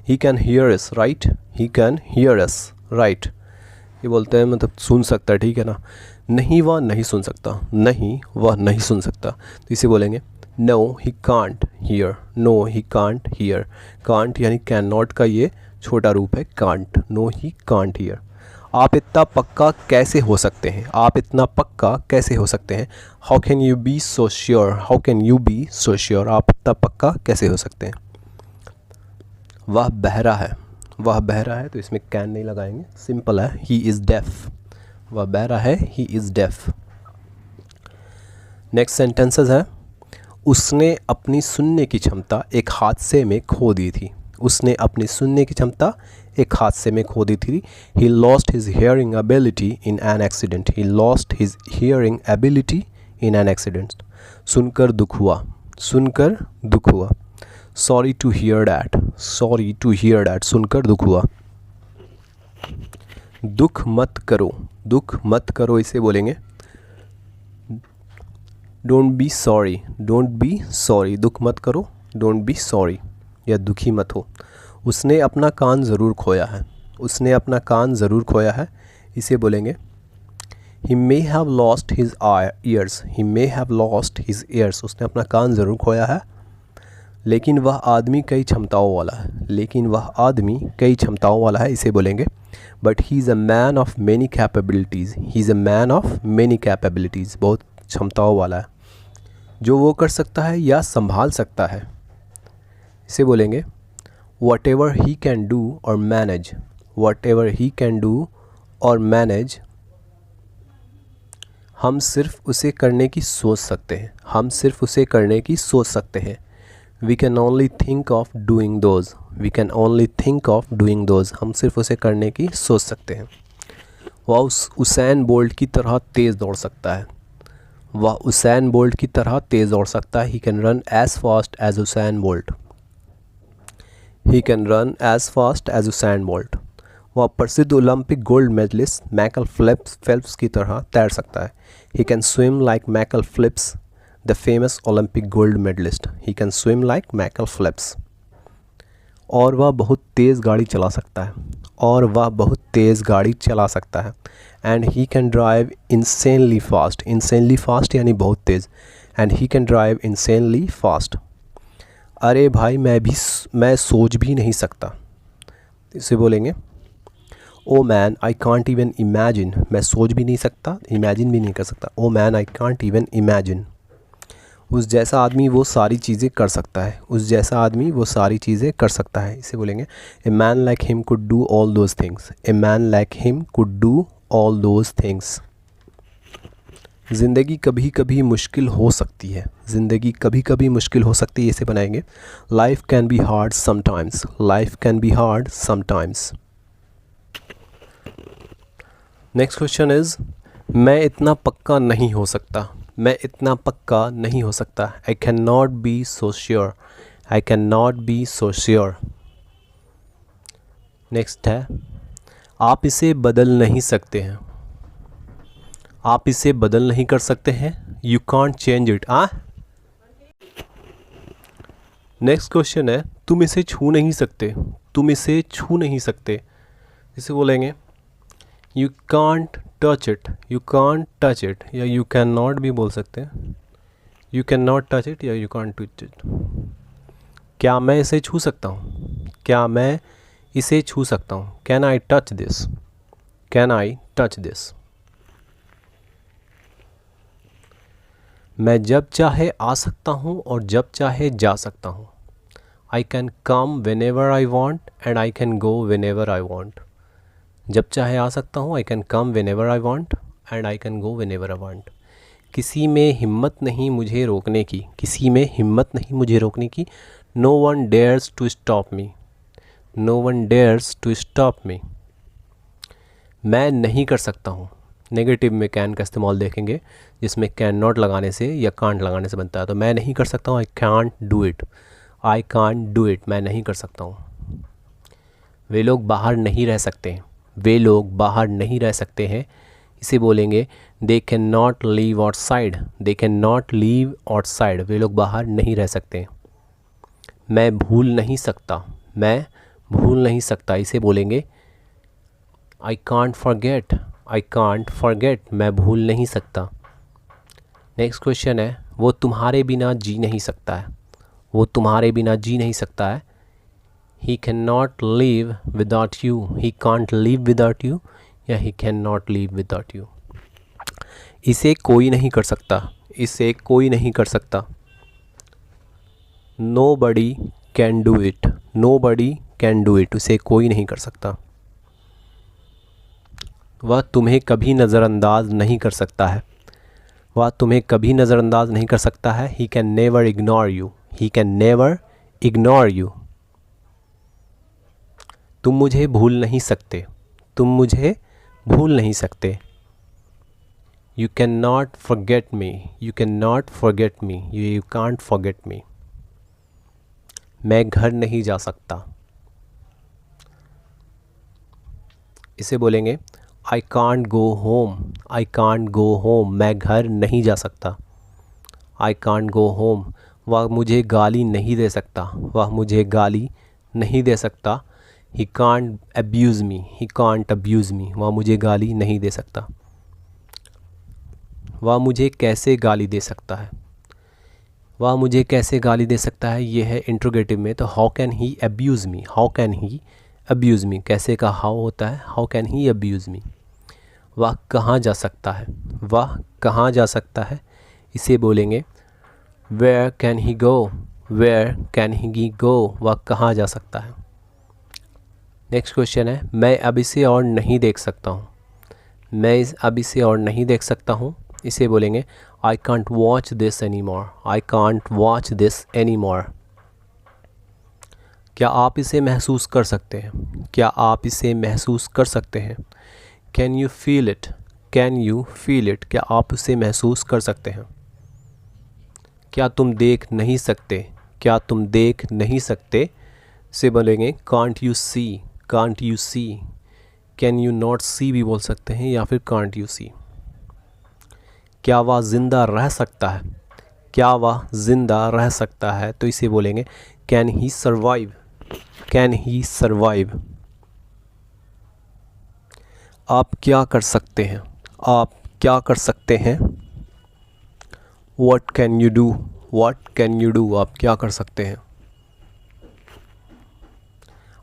He can hear us, right, he can hear us, right. ये बोलते हैं मतलब सुन सकता है, ठीक है ना। नहीं, वह नहीं सुन सकता, नहीं, वह नहीं सुन सकता, तो इसे बोलेंगे no he can't hear, no he can't hear. Can't यानी कैन नॉट का ये छोटा रूप है can't, no he can't hear. आप इतना पक्का कैसे हो सकते हैं, आप इतना पक्का कैसे हो सकते हैं। How can you be so sure, how can you be so sure, आप इतना पक्का कैसे हो सकते हैं। वह बहरा है, वह बहरा है, तो इसमें कैन नहीं लगाएंगे, सिंपल है, ही इज़ डेफ। वह बहरा है, he is deaf. Next sentences है, उसने अपनी सुनने की क्षमता एक हादसे में खो दी थी, उसने अपनी सुनने की क्षमता एक हादसे में खो दी थी। He lost his hearing ability in an accident, he lost his hearing ability in an accident. सुनकर दुख हुआ, सुनकर दुख हुआ। Sorry to hear that, sorry to hear that, सुनकर दुख हुआ। दुख मत करो, दुख मत करो, इसे बोलेंगे don't be sorry, don't be sorry, दुख मत करो, डोंट बी सॉरी, या दुखी मत हो। उसने अपना कान ज़रूर खोया है, उसने अपना कान ज़रूर खोया है, इसे बोलेंगे he may have lost his ears, he may have lost his ears, उसने अपना कान ज़रूर खोया है। लेकिन वह आदमी कई क्षमताओं वाला है, लेकिन वह आदमी कई क्षमताओं वाला है, इसे बोलेंगे but he is a man of many capabilities, he is a man of many capabilities, बहुत क्षमताओं वाला है। जो वो कर सकता है या संभाल सकता है, इसे बोलेंगे whatever he can do और manage, whatever he can do और मैनेज। हम सिर्फ उसे करने की सोच सकते हैं, हम सिर्फ उसे करने की सोच सकते हैं। We can only think of doing those, we can only think of doing those, हम सिर्फ उसे करने की सोच सकते हैं। वह उसैन बोल्ट की तरह तेज़ दौड़ सकता है, वह उसैन बोल्ट की तरह तेज़ दौड़ सकता है। He can run as fast as Usain Bolt, he can run as fast as Usain Bolt. वह प्रसिद्ध Olympic gold medalist Michael Phelps की तरह तैर सकता है। He can swim like Michael Phelps, the famous Olympic gold medalist, he can swim like Michael Phelps. और वह बहुत तेज़ गाड़ी चला सकता है, और वह बहुत तेज़ गाड़ी चला सकता है। And he can drive insanely fast, insanely fast यानी बहुत तेज़, and he can drive insanely fast. अरे भाई मैं सोच भी नहीं सकता, इसे बोलेंगे oh man I can't even imagine, मैं सोच भी नहीं सकता, इमेजिन भी नहीं कर सकता। Oh man I can't even imagine. उस जैसा आदमी वो सारी चीज़ें कर सकता है, उस जैसा आदमी वो सारी चीज़ें कर सकता है, इसे बोलेंगे a man like him could do all those things, a man like him could do all those things. ज़िंदगी कभी कभी मुश्किल हो सकती है, ज़िंदगी कभी कभी मुश्किल हो सकती है, इसे बनाएंगे life can be hard sometimes, life can be hard sometimes. Next question is मैं इतना पक्का नहीं हो सकता, मैं इतना पक्का नहीं हो सकता। I can not be so sure, I can not be so sure. Next है आप इसे बदल नहीं सकते हैं, आप इसे बदल नहीं कर सकते हैं, you can't change it. Next question है तुम इसे छू नहीं सकते, तुम इसे छू नहीं सकते, इसे बोलेंगे you can't touch it, you can't touch it, या यू कैन नॉट भी बोल सकते हैं, you can not touch it या यू कांट टच इट। क्या मैं इसे छू सकता हूँ, क्या मैं इसे छू सकता हूँ? Can I touch this? Can I touch this? मैं जब चाहे आ सकता हूँ और जब चाहे जा सकता हूँ। I can come when ever I want and I can go when ever I want. जब चाहे आ सकता हूँ, I can come when ever I want and I can go when ever I want. किसी में हिम्मत नहीं मुझे रोकने की, किसी में हिम्मत नहीं मुझे रोकने की। No one dares to stop me, no one dares to stop me. मैं नहीं कर सकता हूँ, नेगेटिव में कैन का इस्तेमाल देखेंगे, जिसमें कैन नॉट लगाने से या कांट लगाने से बनता है। तो मैं नहीं कर सकता हूँ, I can't do it, I can't do it, मैं नहीं कर सकता हूँ। वे लोग बाहर नहीं रह सकते हैं, वे लोग बाहर नहीं रह सकते हैं। इसे बोलेंगे they can not leave outside, they can not leave outside, वे लोग बाहर नहीं रह सकते हैं। मैं भूल नहीं सकता, मैं भूल नहीं सकता, इसे बोलेंगे I can't forget, I can't forget, मैं भूल नहीं सकता। नेक्स्ट क्वेश्चन है, वो तुम्हारे बिना जी नहीं सकता है, वो तुम्हारे बिना जी नहीं सकता है। He can not live without you, he can't live without you या he can not live without you. इसे कोई नहीं कर सकता, इसे कोई नहीं कर सकता। Nobody can do it, nobody can do it, उसे कोई नहीं कर सकता। वह तुम्हें कभी नज़रअंदाज नहीं कर सकता है, वह तुम्हें कभी नज़रअंदाज नहीं कर सकता है। He can never ignore you, he can never ignore you. तुम मुझे भूल नहीं सकते, तुम मुझे भूल नहीं सकते। You can not forget me, you can not forget me, you can't forget me. मैं घर नहीं जा सकता, इसे बोलेंगे I can't go home, I can't go home, मैं घर नहीं जा सकता। I can't go home. वह मुझे गाली नहीं दे सकता, वह मुझे गाली नहीं दे सकता। He can't abuse me, he can't abuse मी, वह मुझे गाली नहीं दे सकता। वह मुझे कैसे गाली दे सकता है, वह मुझे कैसे गाली दे सकता है, ये है इंट्रोगेटिव में। तो how can he abuse me, how can he abuse मी, कैसे का हाउ होता है, हाउ कैन ही अब्यूज़ मी। वह कहाँ जा सकता है, वह कहाँ जा सकता है, इसे बोलेंगे where can he go, where can he go, वह कहाँ जा सकता है। नेक्स्ट क्वेश्चन है, मैं अब इसे और नहीं देख सकता हूँ, मैं अब इसे और नहीं देख सकता हूँ, इसे बोलेंगे I can't watch this any more, I can't watch this any more. क्या आप इसे महसूस कर सकते हैं, क्या आप इसे महसूस कर सकते हैं। Can you feel it, can you feel it, क्या आप उसे महसूस कर सकते हैं। क्या तुम देख नहीं सकते, क्या तुम देख नहीं सकते, से बोलेंगे can't you see, can't you see. Can you not see भी बोल सकते हैं या फिर कांट यू सी। क्या वह ज़िंदा रह सकता है, क्या वह ज़िंदा रह सकता है, तो इसे बोलेंगे can he survive, can he survive. आप क्या कर सकते हैं, आप क्या कर सकते हैं। What can you do, what can you do, आप क्या कर सकते हैं।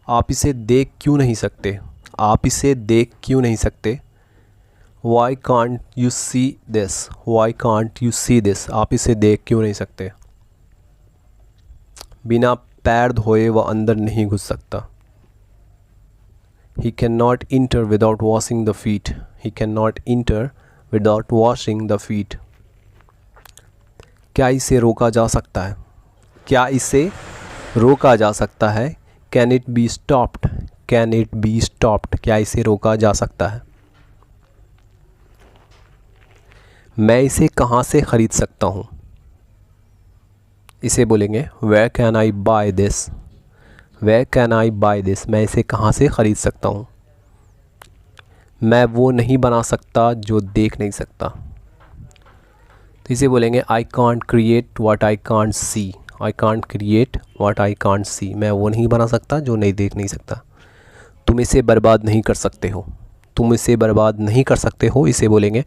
आप इसे देख क्यों नहीं सकते, आप इसे देख क्यों नहीं सकते। Why can't you see this, why can't you see this, आप इसे देख क्यों नहीं सकते। बिना पैर धोए वह अंदर नहीं घुस सकता। He cannot enter without washing the feet, he cannot enter without washing the feet। क्या इसे रोका जा सकता है, क्या इसे रोका जा सकता है। Can it be stopped, can it be stopped, क्या इसे रोका जा सकता है। मैं इसे कहाँ से ख़रीद सकता हूँ, इसे बोलेंगे where can I buy this, where can I buy this, मैं इसे कहाँ से ख़रीद सकता हूँ। मैं वो नहीं बना सकता जो देख नहीं सकता, तो इसे बोलेंगे I can't create what I can't see, I can't create what I can't see, मैं वो नहीं बना सकता जो नहीं देख नहीं सकता। तुम इसे बर्बाद नहीं कर सकते हो, तुम इसे बर्बाद नहीं कर सकते हो, इसे बोलेंगे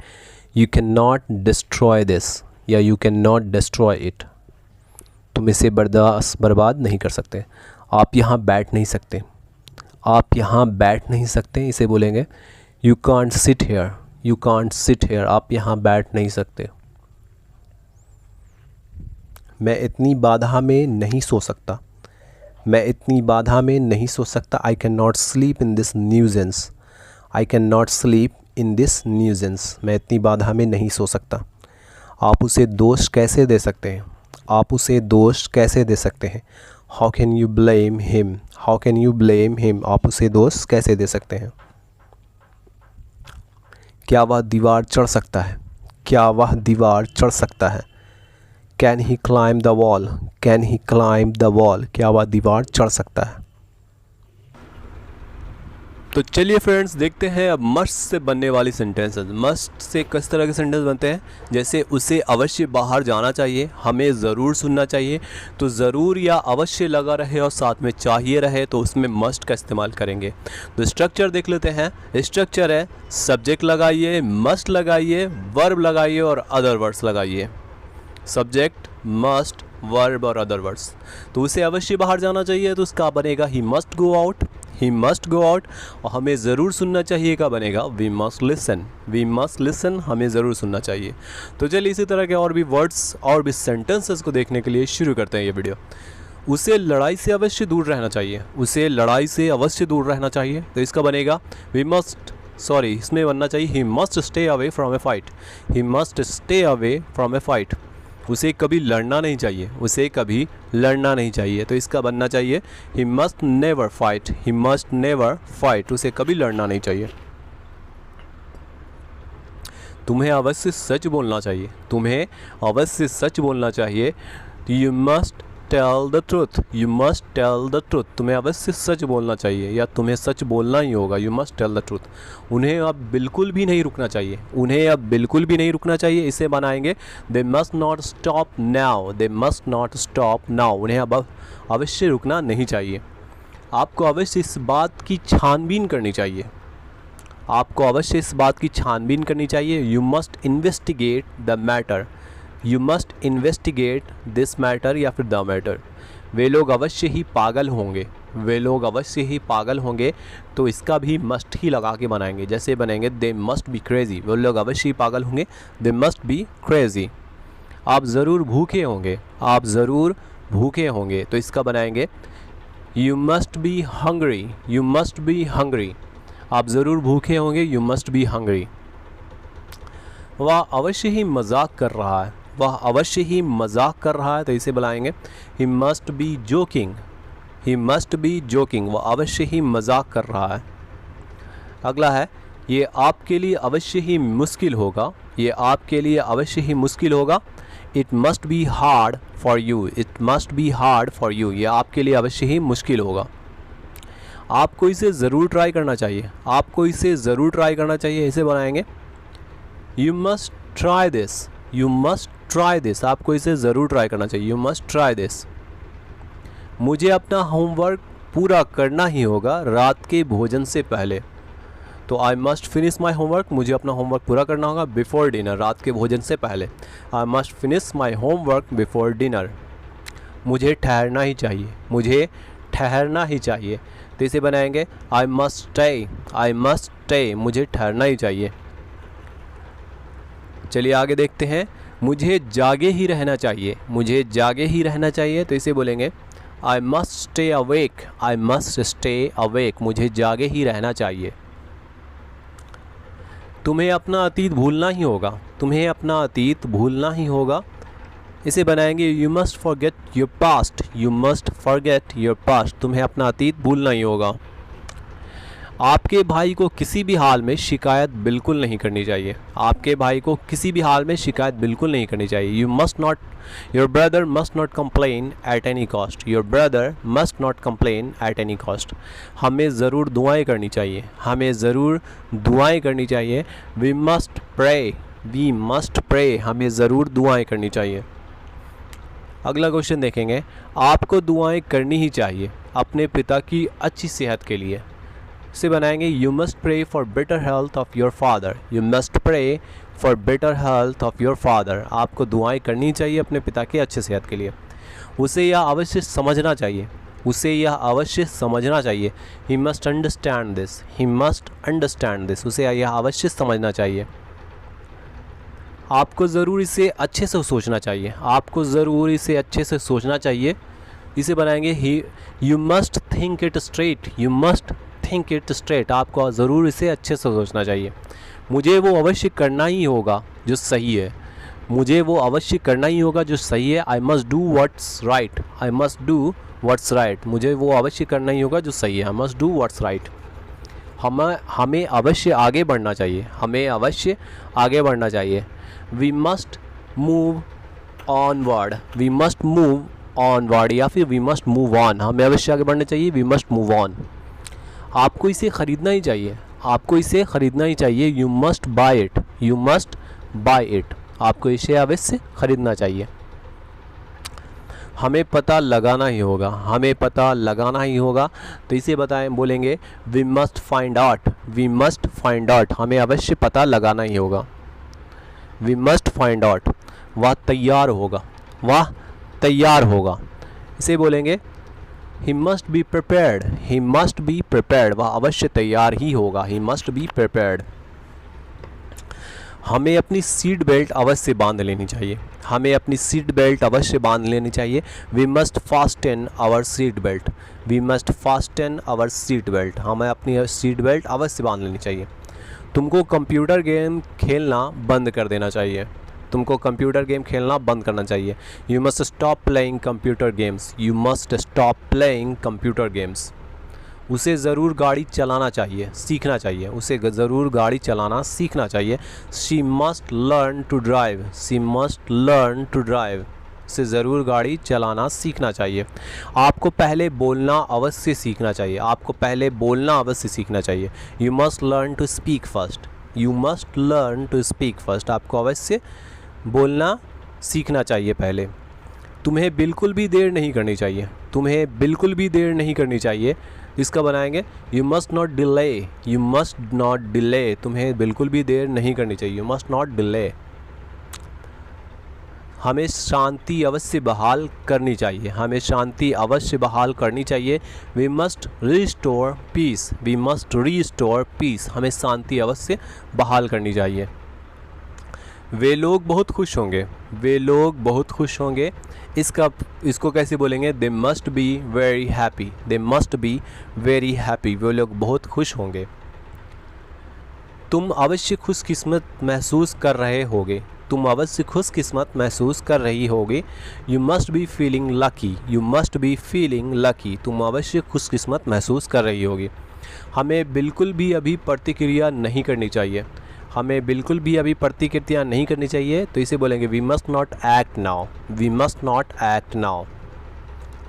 you can not destroy this या you can not destroy it, तुम इसे बर्दाश्त बर्बाद नहीं कर सकते। आप यहाँ बैठ नहीं सकते, आप यहाँ बैठ नहीं सकते, इसे बोलेंगे you can't sit here, you can't sit here, आप यहाँ बैठ नहीं सकते। मैं इतनी बाधा में नहीं सो सकता, मैं इतनी बाधा में नहीं सो सकता। I can not sleep in this nuisance, I can not sleep in this nuisance, मैं इतनी बाधा में नहीं सो सकता। आप उसे दोष कैसे दे सकते हैं, आप उसे दोष कैसे दे सकते हैं। How can you blame him, how can you blame him, आप उसे दोष कैसे दे सकते हैं। क्या वह दीवार चढ़ सकता है, क्या वह दीवार चढ़ सकता है। Can he climb the wall, can he climb the wall, क्या वह दीवार चढ़ सकता है। तो चलिए फ्रेंड्स देखते हैं अब मस्ट से बनने वाली सेंटेंसेस। मस्ट से किस तरह के सेंटेंस बनते हैं, जैसे उसे अवश्य बाहर जाना चाहिए, हमें ज़रूर सुनना चाहिए। तो ज़रूर या अवश्य लगा रहे और साथ में चाहिए रहे तो उसमें मस्ट का इस्तेमाल करेंगे। तो स्ट्रक्चर देख लेते हैं। स्ट्रक्चर है सब्जेक्ट लगाइए, मस्ट लगाइए, वर्ब लगाइए और अदर वर्ड्स लगाइए। सब्जेक्ट, मस्ट, वर्ब और अदर वर्ड्स। तो उसे अवश्य बाहर जाना चाहिए तो उसका बनेगा he must go out, he must go out. और हमें ज़रूर सुनना चाहिए का बनेगा we must listen, we must listen, हमें ज़रूर सुनना चाहिए। तो चलिए इसी तरह के और भी वर्ड्स और भी सेंटेंसेस को देखने के लिए शुरू करते हैं ये वीडियो। उसे लड़ाई से अवश्य दूर रहना चाहिए, उसे लड़ाई से अवश्य दूर रहना चाहिए। तो इसका बनेगा वी मस्ट, सॉरी इसमें बनना चाहिए he must stay away from A fight, he must stay away from A fight. उसे कभी लड़ना नहीं चाहिए, उसे कभी लड़ना नहीं चाहिए। तो इसका बनना चाहिए he must never fight, he must never fight, उसे कभी लड़ना नहीं चाहिए। तुम्हें अवश्य सच बोलना चाहिए, तुम्हें अवश्य सच बोलना चाहिए। You must tell the truth, you must tell the truth, तुम्हें अवश्य सच बोलना चाहिए या तुम्हें सच बोलना ही होगा। You must tell the truth. उन्हें अब बिल्कुल भी नहीं रुकना चाहिए, उन्हें अब बिल्कुल भी नहीं रुकना चाहिए। इसे बनाएंगे they must not stop now, they must not stop now, उन्हें अब अवश्य रुकना नहीं चाहिए। आपको अवश्य इस बात की छानबीन करनी चाहिए, आपको अवश्य इस बात की छानबीन करनी चाहिए। You must investigate the matter, you must investigate this matter या फिर द मैटर। वे लोग अवश्य ही पागल होंगे, वे लोग अवश्य ही पागल होंगे। तो इसका भी मस्ट ही लगा के बनाएंगे। जैसे बनेंगे दे मस्ट बी क्रेजी, वे लोग अवश्य ही पागल होंगे, दे मस्ट बी क्रेजी। आप ज़रूर भूखे होंगे, आप ज़रूर भूखे होंगे। तो इसका बनाएंगे you must be hungry, you must be hungry, आप ज़रूर भूखे होंगे, यू मस्ट बी हंग्री। वह अवश्य ही मजाक कर रहा है, वह अवश्य ही मजाक कर रहा है। तो इसे बुलाएंगे he must be joking, he must be joking, वह अवश्य ही मजाक कर रहा है। अगला है ये आपके लिए अवश्य ही मुश्किल होगा, ये आपके लिए अवश्य ही मुश्किल होगा। It must be hard for you, it must be hard for you, ये आपके लिए अवश्य ही मुश्किल होगा। आपको इसे ज़रूर ट्राई करना चाहिए, आपको इसे ज़रूर ट्राई करना चाहिए। इसे बनाएंगे you must try this, you must try this, आपको इसे ज़रूर ट्राई करना चाहिए। You must try this. मुझे अपना होमवर्क पूरा करना ही होगा रात के भोजन से पहले। तो I must finish my homework, मुझे अपना होमवर्क पूरा करना होगा बिफोर डिनर, रात के भोजन से पहले। I must finish my homework before dinner. मुझे ठहरना ही चाहिए, मुझे ठहरना ही चाहिए। तो इसे बनाएंगे I must stay, I must stay, मुझे ठहरना ही चाहिए। चलिए आगे देखते हैं। मुझे जागे ही रहना चाहिए, मुझे जागे ही रहना चाहिए। तो इसे बोलेंगे I must stay awake, I must stay awake, मुझे जागे ही रहना चाहिए। तुम्हें अपना अतीत भूलना ही होगा, तुम्हें अपना अतीत भूलना ही होगा। इसे बनाएंगे you must forget your past, you must forget your past, तुम्हें अपना अतीत भूलना ही होगा। आपके भाई को किसी भी हाल में शिकायत बिल्कुल नहीं करनी चाहिए, आपके भाई को किसी भी हाल में शिकायत बिल्कुल नहीं करनी चाहिए। You must not, your brother must not complain at any cost, your brother must not complain at any cost. हमें ज़रूर दुआएं करनी चाहिए, हमें ज़रूर दुआएं करनी चाहिए। We must pray, we must pray, हमें ज़रूर दुआएं करनी चाहिए। अगला क्वेश्चन देखेंगे। आपको दुआएं करनी ही चाहिए अपने पिता की अच्छी सेहत के लिए। से बनाएंगे you must pray for better health of your father, you must pray for better health of your father. आपको दुआएं करनी चाहिए अपने पिता की अच्छी सेहत के लिए। उसे यह अवश्य समझना चाहिए, उसे यह अवश्य समझना चाहिए। He must understand this, he must understand this, उसे यह अवश्य समझना चाहिए। आपको ज़रूर इसे अच्छे से सोचना चाहिए, आपको ज़रूर इसे अच्छे से सोचना चाहिए। इसे बनाएंगे ही, you must think it straight, you must think it straight, आपको ज़रूर इसे अच्छे से सोचना चाहिए। मुझे वो अवश्य करना ही होगा जो सही है, मुझे वो अवश्य करना ही होगा जो सही है। I must do what's right, I must do what's right, मुझे वो अवश्य करना ही होगा जो सही है। I must do what's right. हमें अवश्य आगे बढ़ना चाहिए, हमें अवश्य आगे बढ़ना चाहिए। We must move onward, we must move onward, या फिर वी मस्ट मूव ऑन, हमें अवश्य आगे बढ़ना चाहिए। We must move on. आपको इसे ख़रीदना ही चाहिए, आपको इसे ख़रीदना ही चाहिए। You must buy it, you must buy it, आपको इसे अवश्य ख़रीदना चाहिए। हमें पता लगाना ही होगा, हमें पता लगाना ही होगा, तो इसे बताएं, बोलेंगे we must find out, we must find out, हमें अवश्य पता लगाना ही होगा। वी मस्ट फाइंड आउट, वह तैयार होगा, वह तैयार होगा। इसे बोलेंगे he must be prepared, he must be prepared, वह अवश्य तैयार ही होगा। He must be prepared. हमें अपनी सीट बेल्ट अवश्य बांध लेनी चाहिए, हमें अपनी सीट बेल्ट अवश्य बांध लेनी चाहिए। We must fasten our seat belt, we must fasten our seat belt, हमें अपनी सीट बेल्ट अवश्य बांध लेनी चाहिए। तुमको कंप्यूटर गेम खेलना बंद कर देना चाहिए, तुमको कंप्यूटर गेम खेलना बंद करना चाहिए। You must stop playing computer games, you must stop playing computer games. उसे ज़रूर गाड़ी चलाना चाहिए, सीखना चाहिए, उसे ज़रूर गाड़ी चलाना सीखना चाहिए। She must learn to drive, she must learn to drive, उसे ज़रूर गाड़ी चलाना सीखना चाहिए। आपको पहले बोलना अवश्य सीखना चाहिए, आपको पहले बोलना अवश्य सीखना चाहिए। You must learn to speak first, you must learn to speak first, आपको अवश्य बोलना सीखना चाहिए पहले। तुम्हें बिल्कुल भी देर नहीं करनी चाहिए, तुम्हें बिल्कुल भी देर नहीं करनी चाहिए। इसका बनाएंगे you must not delay, you must not delay, तुम्हें बिल्कुल भी देर नहीं करनी चाहिए। You must not delay. हमें शांति अवश्य बहाल करनी चाहिए, हमें शांति अवश्य बहाल करनी चाहिए। We must restore peace, we must restore peace, हमें शांति अवश्य बहाल करनी चाहिए। वे लोग बहुत खुश होंगे, वे लोग बहुत खुश होंगे। इसको कैसे बोलेंगे? They must be very happy, they must be very happy, वे लोग बहुत खुश होंगे। तुम अवश्य खुशकिस्मत महसूस कर रहे होगे, तुम अवश्य खुशकिस्मत महसूस कर रही होगी। You must be feeling lucky, you must be feeling lucky, तुम अवश्य खुशकिस्मत महसूस कर रही होगी। हमें बिल्कुल भी अभी प्रतिक्रिया नहीं करनी चाहिए, हमें बिल्कुल भी अभी प्रतिक्रिया नहीं करनी चाहिए, तो इसे बोलेंगे we must not act now, we must not act now,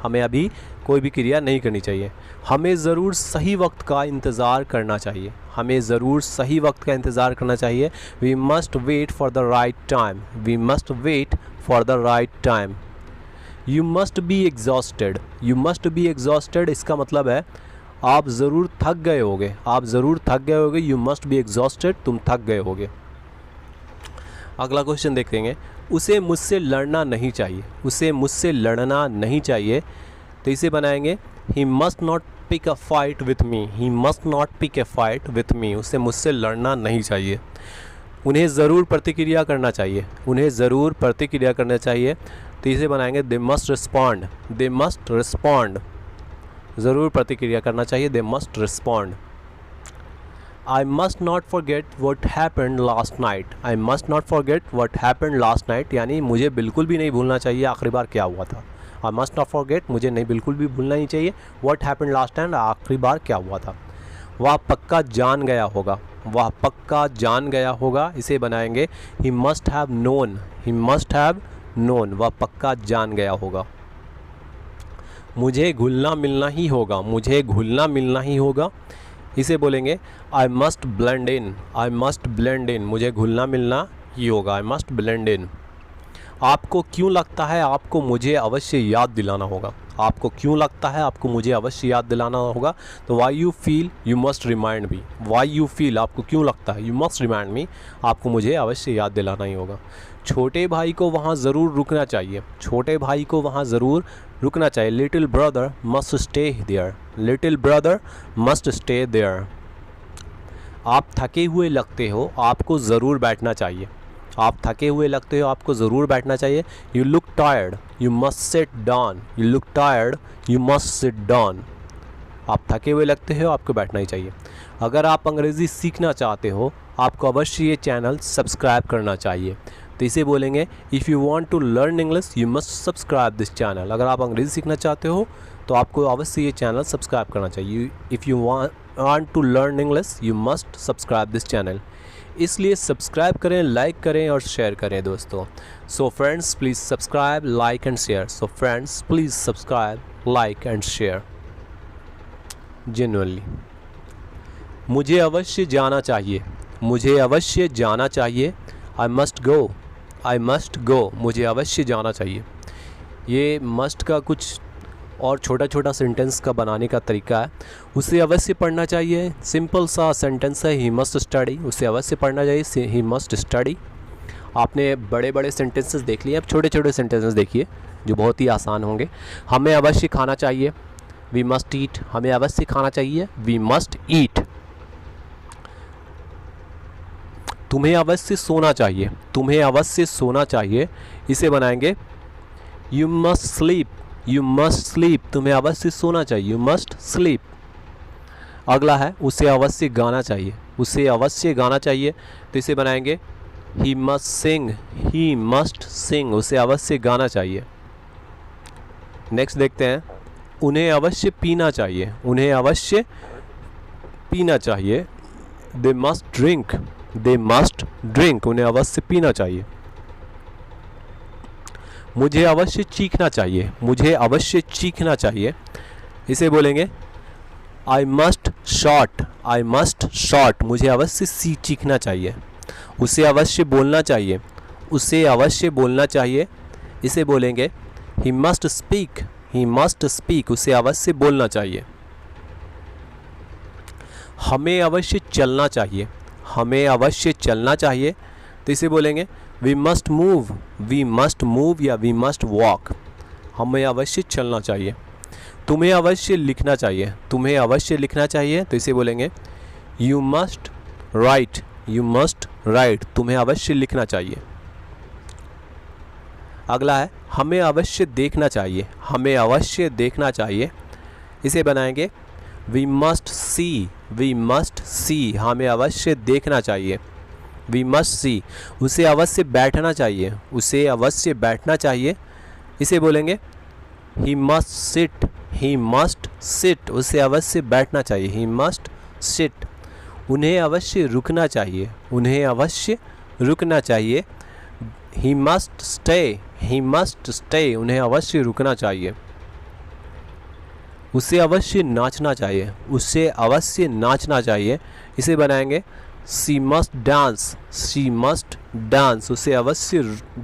हमें अभी कोई भी क्रिया नहीं करनी चाहिए। हमें ज़रूर सही वक्त का इंतज़ार करना चाहिए, हमें ज़रूर सही वक्त का इंतज़ार करना चाहिए। We must wait for the right time, we must wait for the right time. You must be exhausted, you must be exhausted, इसका मतलब है आप ज़रूर थक गए होगे, आप ज़रूर थक गए होगे। यू मस्ट बी एग्जॉस्टेड, तुम थक गए होगे। अगला क्वेश्चन देखेंगे, उसे मुझसे लड़ना नहीं चाहिए, उसे मुझसे लड़ना नहीं चाहिए, तो इसे बनाएंगे he must not pick a fight with me, he must not pick a fight with me, उसे मुझसे लड़ना नहीं चाहिए। उन्हें ज़रूर प्रतिक्रिया करना चाहिए, उन्हें ज़रूर प्रतिक्रिया करना चाहिए, तो इसे बनाएंगे they must respond, they must respond, ज़रूर प्रतिक्रिया करना चाहिए, they must respond. I must not forget what happened last night, I must not forget what happened last night, यानी मुझे बिल्कुल भी नहीं भूलना चाहिए आखिरी बार क्या हुआ था। आई मस्ट नॉट फॉरगेट, मुझे नहीं बिल्कुल भी भूलना ही चाहिए वट हैपेंड लास्ट टाइम, आखिरी बार क्या हुआ था। वह पक्का जान गया होगा, वह पक्का जान गया होगा, इसे बनाएंगे he must have known, he must have known, वह पक्का जान गया होगा। मुझे घुलना मिलना ही होगा, मुझे घुलना मिलना ही होगा, इसे बोलेंगे I must blend in, I must blend in, मुझे घुलना मिलना ही होगा, आई मस्ट ब्लेंड इन। आपको क्यों लगता है आपको मुझे अवश्य याद दिलाना होगा। आपको क्यों लगता है आपको मुझे अवश्य याद दिलाना होगा। तो why you feel you must remind me. Why you feel आपको क्यों लगता है, यू मस्ट रिमाइंड मी, आपको मुझे अवश्य याद दिलाना ही होगा। छोटे भाई को वहाँ ज़रूर रुकना चाहिए। छोटे भाई को वहाँ ज़रूर रुकना चाहिए। Little brother must stay there. Little brother must stay there. आप थके हुए लगते हो, आपको ज़रूर बैठना चाहिए। आप थके हुए लगते हो, आपको ज़रूर बैठना चाहिए। You look tired you must sit down. You look tired you must sit down. आप थके हुए लगते हो, आपको बैठना ही चाहिए। अगर आप अंग्रेज़ी सीखना चाहते हो, आपको अवश्य ये चैनल सब्सक्राइब करना चाहिए। तो इसे बोलेंगे if you want to learn English you must subscribe this channel. अगर आप अंग्रेज़ी सीखना चाहते हो तो आपको अवश्य ये चैनल सब्सक्राइब करना चाहिए। If you want to learn English you must subscribe this channel. इसलिए सब्सक्राइब करें, लाइक करें और शेयर करें दोस्तों। So friends please subscribe, like and share. So friends please subscribe, like and share. Genuinely मुझे अवश्य जाना चाहिए। मुझे अवश्य जाना चाहिए। I must go. I must go. मुझे अवश्य जाना चाहिए। ये मस्ट का कुछ और छोटा छोटा सेंटेंस का बनाने का तरीका है। उसे अवश्य पढ़ना चाहिए। सिंपल सा सेंटेंस है, ही मस्ट स्टडी। उसे अवश्य पढ़ना चाहिए, ही मस्ट स्टडी। आपने बड़े बड़े सेंटेंसेस देख लिए, अब छोटे छोटे सेंटेंसेस देखिए जो बहुत ही आसान होंगे। हमें अवश्य खाना चाहिए, वी मस्ट ईट। हमें अवश्य खाना चाहिए, वी मस्ट ईट। तुम्हें अवश्य सोना चाहिए। तुम्हें अवश्य सोना चाहिए। इसे बनाएंगे you must sleep. You must sleep. तुम्हें अवश्य सोना चाहिए, यू मस्ट स्लीप। अगला है उसे अवश्य गाना चाहिए। उसे अवश्य गाना चाहिए, तो इसे बनाएंगे he must Singh. He must सिंग। उसे अवश्य गाना चाहिए। नेक्स्ट देखते हैं उन्हें अवश्य पीना चाहिए। उन्हें अवश्य पीना चाहिए, they must drink. They must drink. उन्हें अवश्य पीना चाहिए। मुझे अवश्य चीखना चाहिए। मुझे अवश्य चीखना चाहिए। इसे बोलेंगे I must shot. I must shot. मुझे अवश्य चीखना चाहिए। उसे अवश्य बोलना चाहिए। उसे अवश्य बोलना चाहिए। इसे बोलेंगे he must speak. He must speak. उसे अवश्य बोलना चाहिए। हमें अवश्य चलना चाहिए। हमें अवश्य चलना चाहिए, तो इसे बोलेंगे we must move. We must move या वी मस्ट वॉक। हमें अवश्य चलना चाहिए। तुम्हें अवश्य लिखना चाहिए। तुम्हें अवश्य लिखना चाहिए, तो इसे बोलेंगे you must write. You must write. तुम्हें अवश्य लिखना चाहिए। अगला है हमें अवश्य देखना चाहिए। हमें अवश्य देखना चाहिए। इसे बनाएंगे we must see. We must see. हमें अवश्य देखना चाहिए, वी मस्ट सी। उसे अवश्य बैठना चाहिए। उसे अवश्य बैठना चाहिए। इसे बोलेंगे he must sit. He must sit. उसे अवश्य बैठना चाहिए, ही मस्ट सिट। उन्हें अवश्य रुकना चाहिए। उन्हें अवश्य रुकना चाहिए, he must stay. He must stay. उन्हें अवश्य रुकना चाहिए। उसे अवश्य नाचना चाहिए। उसे अवश्य नाचना चाहिए। इसे बनाएंगे she must dance. She must dance. उसे अवश्य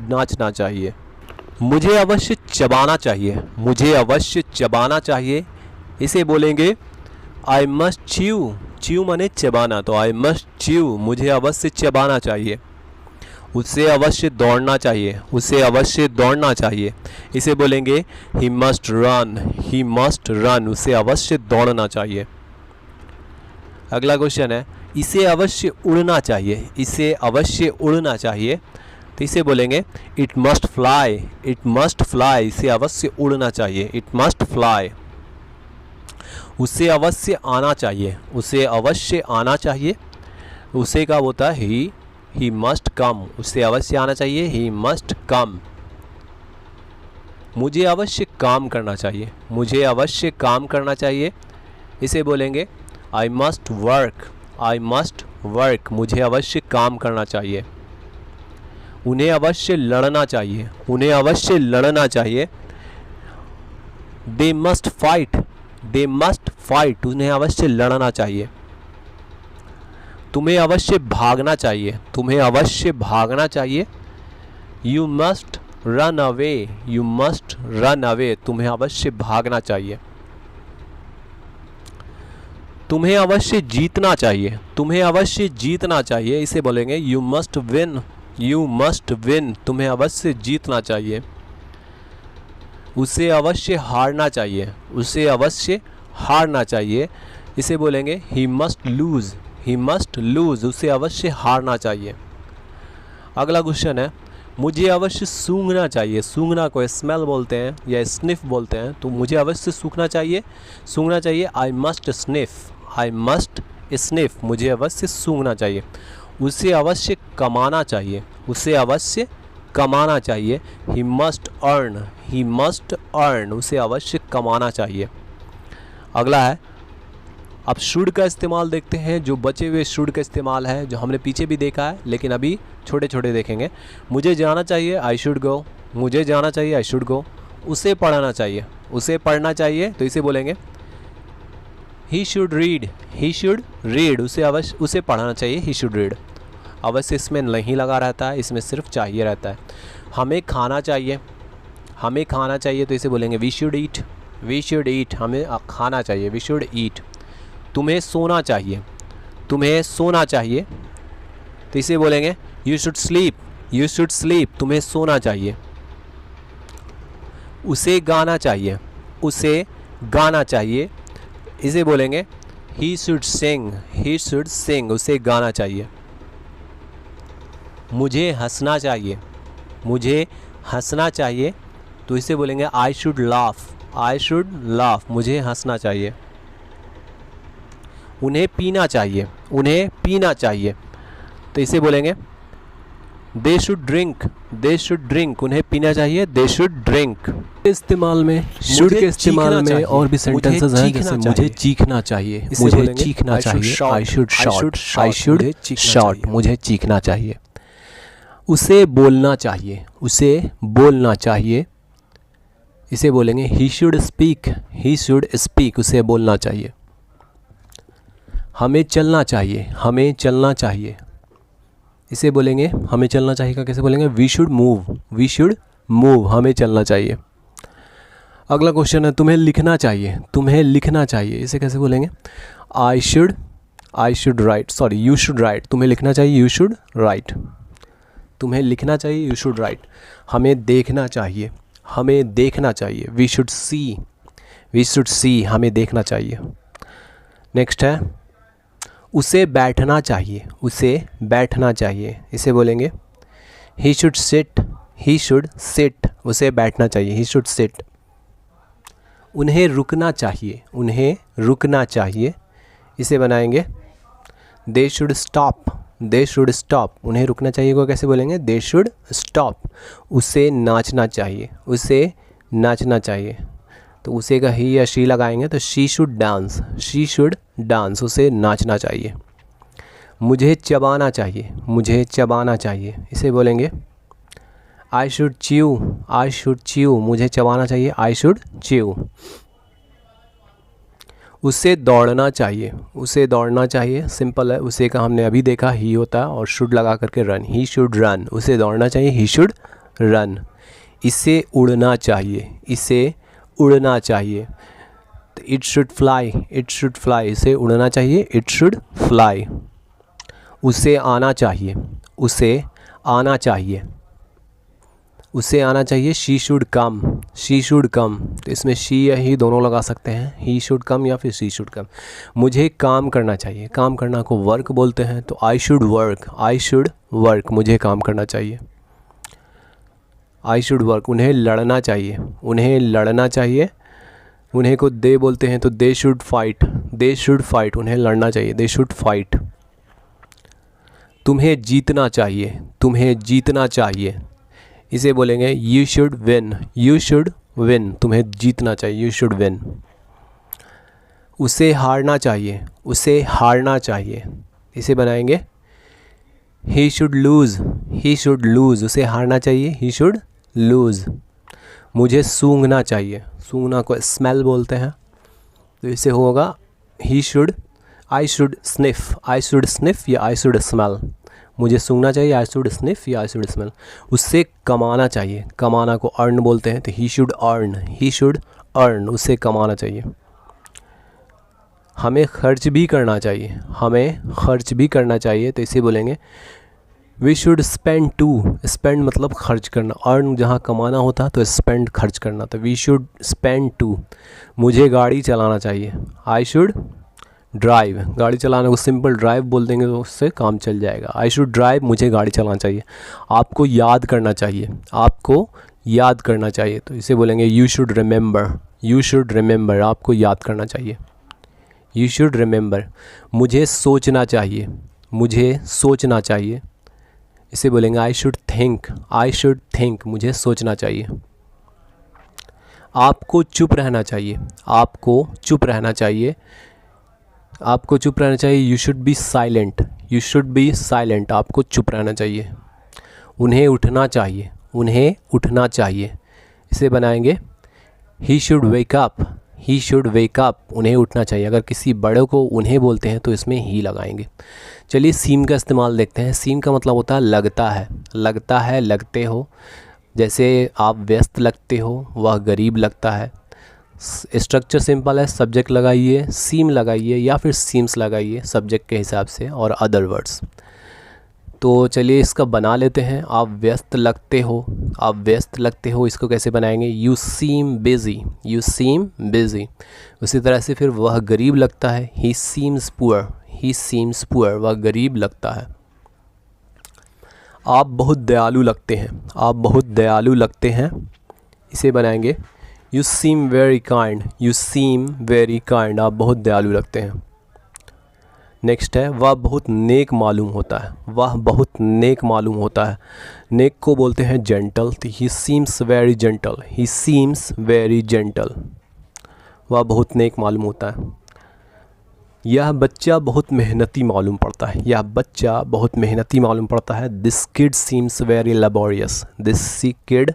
नाचना चाहिए। मुझे अवश्य चबाना चाहिए। मुझे अवश्य चबाना चाहिए। इसे बोलेंगे आई मस्ट च्यू। च्यू माने चबाना, तो आई मस्ट च्यू। मुझे अवश्य चबाना चाहिए। उसे अवश्य दौड़ना चाहिए। उसे अवश्य दौड़ना चाहिए। इसे बोलेंगे he must run. He must run. उसे अवश्य दौड़ना चाहिए। अगला क्वेश्चन है इसे अवश्य उड़ना चाहिए। इसे अवश्य उड़ना चाहिए, तो इसे बोलेंगे it must fly. It must fly. इसे अवश्य उड़ना चाहिए, इट मस्ट फ्लाई। उसे अवश्य आना चाहिए। उसे अवश्य आना चाहिए। उसे का होता है ही मस्ट कम। उसे अवश्य आना चाहिए, ही मस्ट कम। मुझे अवश्य काम करना चाहिए। मुझे अवश्य काम करना चाहिए। इसे बोलेंगे I must work. I must work. मुझे अवश्य काम करना चाहिए। उन्हें अवश्य लड़ना चाहिए। उन्हें अवश्य लड़ना चाहिए। They must fight. They must fight. उन्हें अवश्य लड़ना चाहिए। तुम्हें अवश्य भागना चाहिए। तुम्हें अवश्य भागना चाहिए। You must run away, you must run away, तुम्हें अवश्य भागना चाहिए। तुम्हें अवश्य जीतना चाहिए, तुम्हें अवश्य जीतना चाहिए, इसे बोलेंगे you must win, you must win, तुम्हें अवश्य जीतना चाहिए। उसे अवश्य हारना चाहिए, उसे अवश्य हारना चाहिए, इसे बोलेंगे he must lose, he must lose, उसे अवश्य हारना चाहिए। अगला क्वेश्चन है, मुझे अवश्य सूंघना चाहिए। सूंघना को स्मेल बोलते हैं या स्निफ बोलते हैं, तो मुझे अवश्य सूंघना चाहिए, सूंघना चाहिए। I must sniff, I must sniff, मुझे अवश्य सूंघना चाहिए। उसे अवश्य कमाना चाहिए, उसे अवश्य कमाना चाहिए। He must earn, he must earn, उसे अवश्य कमाना चाहिए। अगला है, अब शुड का इस्तेमाल देखते हैं। जो बचे हुए शुड का इस्तेमाल है, जो हमने पीछे भी देखा है, लेकिन अभी छोटे छोटे देखेंगे। मुझे जाना चाहिए, आई शुड गो, मुझे जाना चाहिए, आई शुड गो। उसे पढ़ना चाहिए, उसे पढ़ना चाहिए, तो इसे बोलेंगे he should read, he should read, उसे अवश्य, उसे पढ़ना चाहिए, ही शुड रीड। अवश्य इसमें नहीं लगा रहता है, इसमें सिर्फ चाहिए रहता है। हमें खाना चाहिए, हमें खाना चाहिए, तो इसे बोलेंगे we should eat, we should eat, हमें खाना चाहिए, वी शुड ईट। तुम्हें सोना चाहिए, तुम्हें सोना चाहिए, तो इसे बोलेंगे you should sleep, you should sleep, तुम्हें सोना चाहिए। उसे गाना चाहिए, उसे गाना चाहिए, इसे बोलेंगे he should Singh, he should सिंग, उसे गाना चाहिए। मुझे हंसना चाहिए, मुझे हंसना चाहिए, तो इसे बोलेंगे I should laugh, I should laugh, मुझे हंसना चाहिए। उन्हें पीना चाहिए, उन्हें पीना चाहिए, तो इसे बोलेंगे they should drink, they should drink, उन्हें पीना चाहिए, दे शुड ड्रिंक। इस्तेमाल में, शुड के इस्तेमाल में और भी सेंटेंसेस हैं, जैसे मुझे चीखना चाहिए, मुझे चीखना चाहिए, I should shot, I should shot, मुझे चीखना चाहिए। उसे बोलना चाहिए, उसे बोलना चाहिए, इसे बोलेंगे he should speak, he should speak, उसे बोलना चाहिए। हमें चलना चाहिए, हमें चलना चाहिए, इसे बोलेंगे हमें चलना चाहिए का कैसे बोलेंगे we should move, we should move, हमें चलना चाहिए। अगला क्वेश्चन है, तुम्हें लिखना चाहिए, तुम्हें लिखना चाहिए, इसे कैसे बोलेंगे I should write, sorry you should write, तुम्हें लिखना चाहिए, यू शुड राइट, तुम्हें लिखना चाहिए, यू शुड राइट। हमें देखना चाहिए, हमें देखना चाहिए, we should see, we should see, हमें देखना चाहिए। नेक्स्ट है, उसे बैठना चाहिए, उसे बैठना चाहिए, इसे बोलेंगे he should seat, he should seat, उसे बैठना चाहिए, ही शुड सिट। उन्हें रुकना चाहिए, उन्हें रुकना चाहिए, इसे बनाएंगे they should stop, they should stop, उन्हें रुकना चाहिए को कैसे बोलेंगे दे शुड स्टॉप। उसे नाचना चाहिए, उसे नाचना चाहिए, तो उसे का ही या शी लगाएंगे, तो she should dance, she should dance, उसे नाचना चाहिए। मुझे चबाना चाहिए, मुझे चबाना चाहिए, इसे बोलेंगे I should chew, I should chew, मुझे चबाना चाहिए, आई शुड च्यू। उसे दौड़ना चाहिए, उसे दौड़ना चाहिए, सिंपल है, उसे का हमने अभी देखा ही होता है और शुड लगा करके रन, ही शुड रन, उसे दौड़ना चाहिए, ही शुड रन। इसे उड़ना चाहिए, इसे उड़ना चाहिए, तो it should fly, it should fly, इसे उड़ना चाहिए, इट शुड फ्लाई। उसे आना चाहिए, उसे आना चाहिए, उसे आना चाहिए, she should come, she should come, तो इसमें शी या ही दोनों लगा सकते हैं, ही शुड कम या फिर शी शुड कम। मुझे काम करना चाहिए, काम करना को वर्क बोलते हैं, तो आई should work, I should work, मुझे काम करना चाहिए, आई शुड वर्क। उन्हें लड़ना चाहिए, उन्हें लड़ना चाहिए, उन्हें को दे बोलते हैं, तो they should fight, they should fight, उन्हें लड़ना चाहिए, दे शुड फाइट। तुम्हें जीतना चाहिए, तुम्हें जीतना चाहिए, इसे बोलेंगे you should win, you should win, तुम्हें जीतना चाहिए, यू शुड विन। उसे हारना चाहिए, उसे हारना चाहिए, इसे बनाएंगे he should lose, he should lose, उसे हारना चाहिए, ही शुड लूज़। मुझे सूंघना चाहिए, सूंघना को स्मेल बोलते हैं, तो इसे होगा he should, I should sniff, I should sniff या आई शुड स्मेल, मुझे सूंघना चाहिए, आई शुड स्निफ या आई शुड स्मेल। उससे कमाना चाहिए, कमाना को अर्न बोलते हैं, तो he should earn, he should earn, उससे कमाना चाहिए। हमें खर्च भी करना चाहिए, हमें खर्च भी करना चाहिए, तो इसे बोलेंगे we should spend too. Spend मतलब खर्च करना, अर्न जहाँ कमाना होता तो स्पेंड खर्च करना, तो वी शुड स्पेंड टू। मुझे गाड़ी चलाना चाहिए, आई शुड ड्राइव, गाड़ी चलाने को सिंपल ड्राइव बोल देंगे तो उससे काम चल जाएगा। आई शुड ड्राइव, मुझे गाड़ी चलाना चाहिए। आपको याद करना चाहिए, आपको याद करना चाहिए, तो इसे बोलेंगे you should remember, you should remember, आपको याद करना चाहिए, यू शुड रिमेंबर। मुझे सोचना चाहिए, मुझे सोचना चाहिए, इसे बोलेंगे I should think, I should think, मुझे सोचना चाहिए। आपको चुप रहना चाहिए, आपको चुप रहना चाहिए, आपको चुप रहना चाहिए, you should be silent, you should be silent, आपको चुप रहना चाहिए। उन्हें उठना चाहिए, उन्हें उठना चाहिए, इसे बनाएंगे he should wake up, he should wake up, उन्हें उठना चाहिए। अगर किसी बड़े को उन्हें बोलते हैं तो इसमें ही लगाएंगे। चलिए सीम का इस्तेमाल देखते हैं। सीम का मतलब होता है लगता है, लगता है, लगते हो, जैसे आप व्यस्त लगते हो, वह गरीब लगता है। स्ट्रक्चर सिंपल है, सब्जेक्ट लगाइए, सीम लगाइए या फिर सीम्स लगाइए सब्जेक्ट के हिसाब से, और अदर वर्ड्स। तो चलिए इसका बना लेते हैं। आप व्यस्त लगते हो, आप व्यस्त लगते हो, इसको कैसे बनाएंगे, you seam busy, you seem busy. उसी तरह से फिर वह गरीब लगता है, he seems poor, he seems poor, वह गरीब लगता है। आप बहुत दयालु लगते हैं, आप बहुत दयालु लगते हैं, इसे बनाएंगे you seem very kind, you seem very kind, आप बहुत दयालु लगते हैं। नेक्स्ट है वह बहुत नेक मालूम होता है, वह बहुत नेक मालूम होता है। नेक को बोलते हैं जेंटल, तो ही सीम्स वेरी जेंटल, ही सीम्स वेरी जेंटल, वह बहुत नेक मालूम होता है। यह बच्चा बहुत मेहनती मालूम पड़ता है, यह बच्चा बहुत मेहनती मालूम पड़ता है। This kid seems very laborious, this kid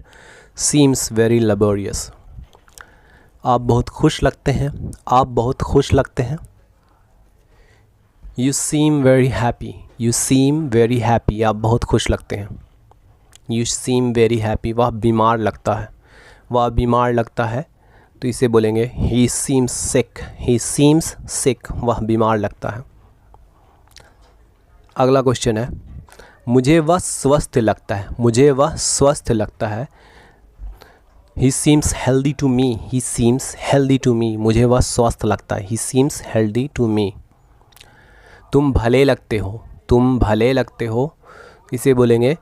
seems very laborious. आप बहुत खुश लगते हैं, आप बहुत खुश लगते हैं। You seem very happy, you seem very happy, आप बहुत खुश लगते हैं। यू सीम वेरी हैप्पी, वह बीमार लगता है, वह बीमार लगता है, तो इसे बोलेंगे ही सीम्स सिक, ही सीम्स सिक, वह बीमार लगता है। अगला क्वेश्चन है मुझे वह स्वस्थ लगता है, मुझे वह स्वस्थ लगता है। He seems healthy to me, he seems healthy to me, मुझे वह स्वस्थ लगता है, he seems healthy to me. तुम भले लगते हो, तुम भले लगते हो, इसे बोलेंगे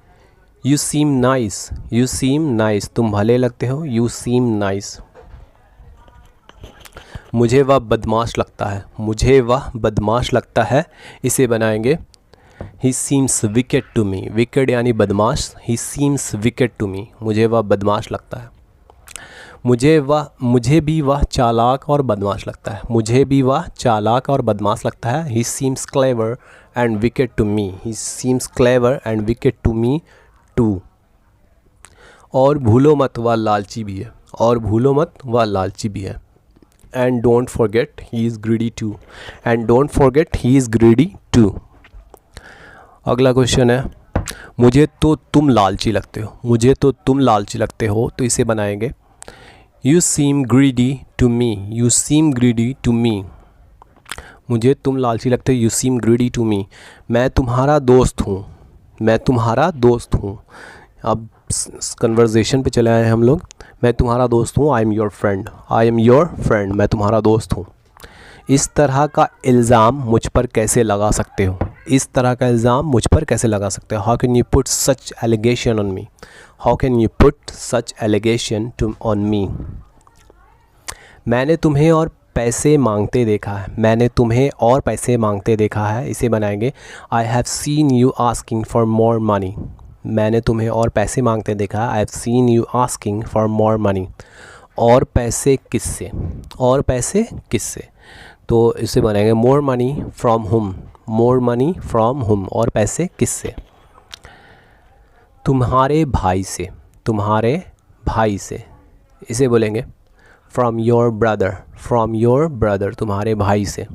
you seem nice, you seem nice, तुम भले लगते हो, यू सीम नाइस। मुझे वह बदमाश लगता है, मुझे वह बदमाश लगता है, इसे बनाएंगे he seems wicked to me, wicked यानी बदमाश, he seems wicked to me, मुझे वह बदमाश लगता है। मुझे भी वह चालाक और बदमाश लगता है, मुझे भी वह चालाक और बदमाश लगता है। He seems clever and wicked to me, he seems clever and wicked to me too. और भूलो मत वह लालची भी है, और भूलो मत वह लालची भी है। And don't forget he is greedy too, and don't forget he is greedy too. अगला क्वेश्चन है मुझे तो तुम लालची लगते हो, मुझे तो तुम लालची लगते हो, तो इसे बनाएंगे you seem greedy to me, you seem greedy to me, मुझे तुम लालची लगते हो, you seem greedy to me. मैं तुम्हारा दोस्त हूँ, मैं तुम्हारा दोस्त हूँ। अब कन्वर्जेशन पे चले आए हैं हम लोग। मैं तुम्हारा दोस्त हूँ, I am your friend, I am your friend, मैं तुम्हारा दोस्त हूँ। इस तरह का इल्ज़ाम मुझ पर कैसे लगा सकते हो, इस तरह का इल्ज़ाम मुझ पर कैसे लगा सकते हो। How can you put such allegation on me, how can you put such allegation to on me. मैंने तुम्हें और पैसे मांगते देखा है, मैंने तुम्हें और पैसे मांगते देखा है, इसे बनाएंगे I have seen you asking for more money. मैंने तुम्हें और पैसे मांगते देखा है, I have seen you asking for more money. और पैसे किससे, और पैसे किससे, तो इसे बनाएंगे मोर मनी फ्रॉम हुम, मोर मनी फ्रॉम हुम, और पैसे किससे। तुम्हारे भाई से, तुम्हारे भाई से, इसे बोलेंगे from your brother, from your brother, तुम्हारे भाई से।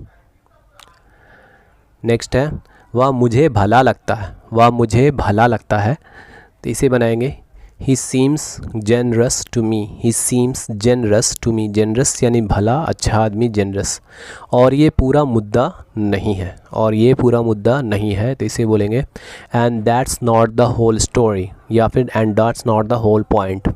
नेक्स्ट है वह मुझे भला लगता है, वह मुझे भला लगता है, तो इसे बनाएंगे he seems generous to me, he seems generous to me, generous यानी भला, अच्छा आदमी, जेनरस। और ये पूरा मुद्दा नहीं है, और ये पूरा मुद्दा नहीं है, तो इसे बोलेंगे and that's not the whole story, या फिर and that's not the whole point.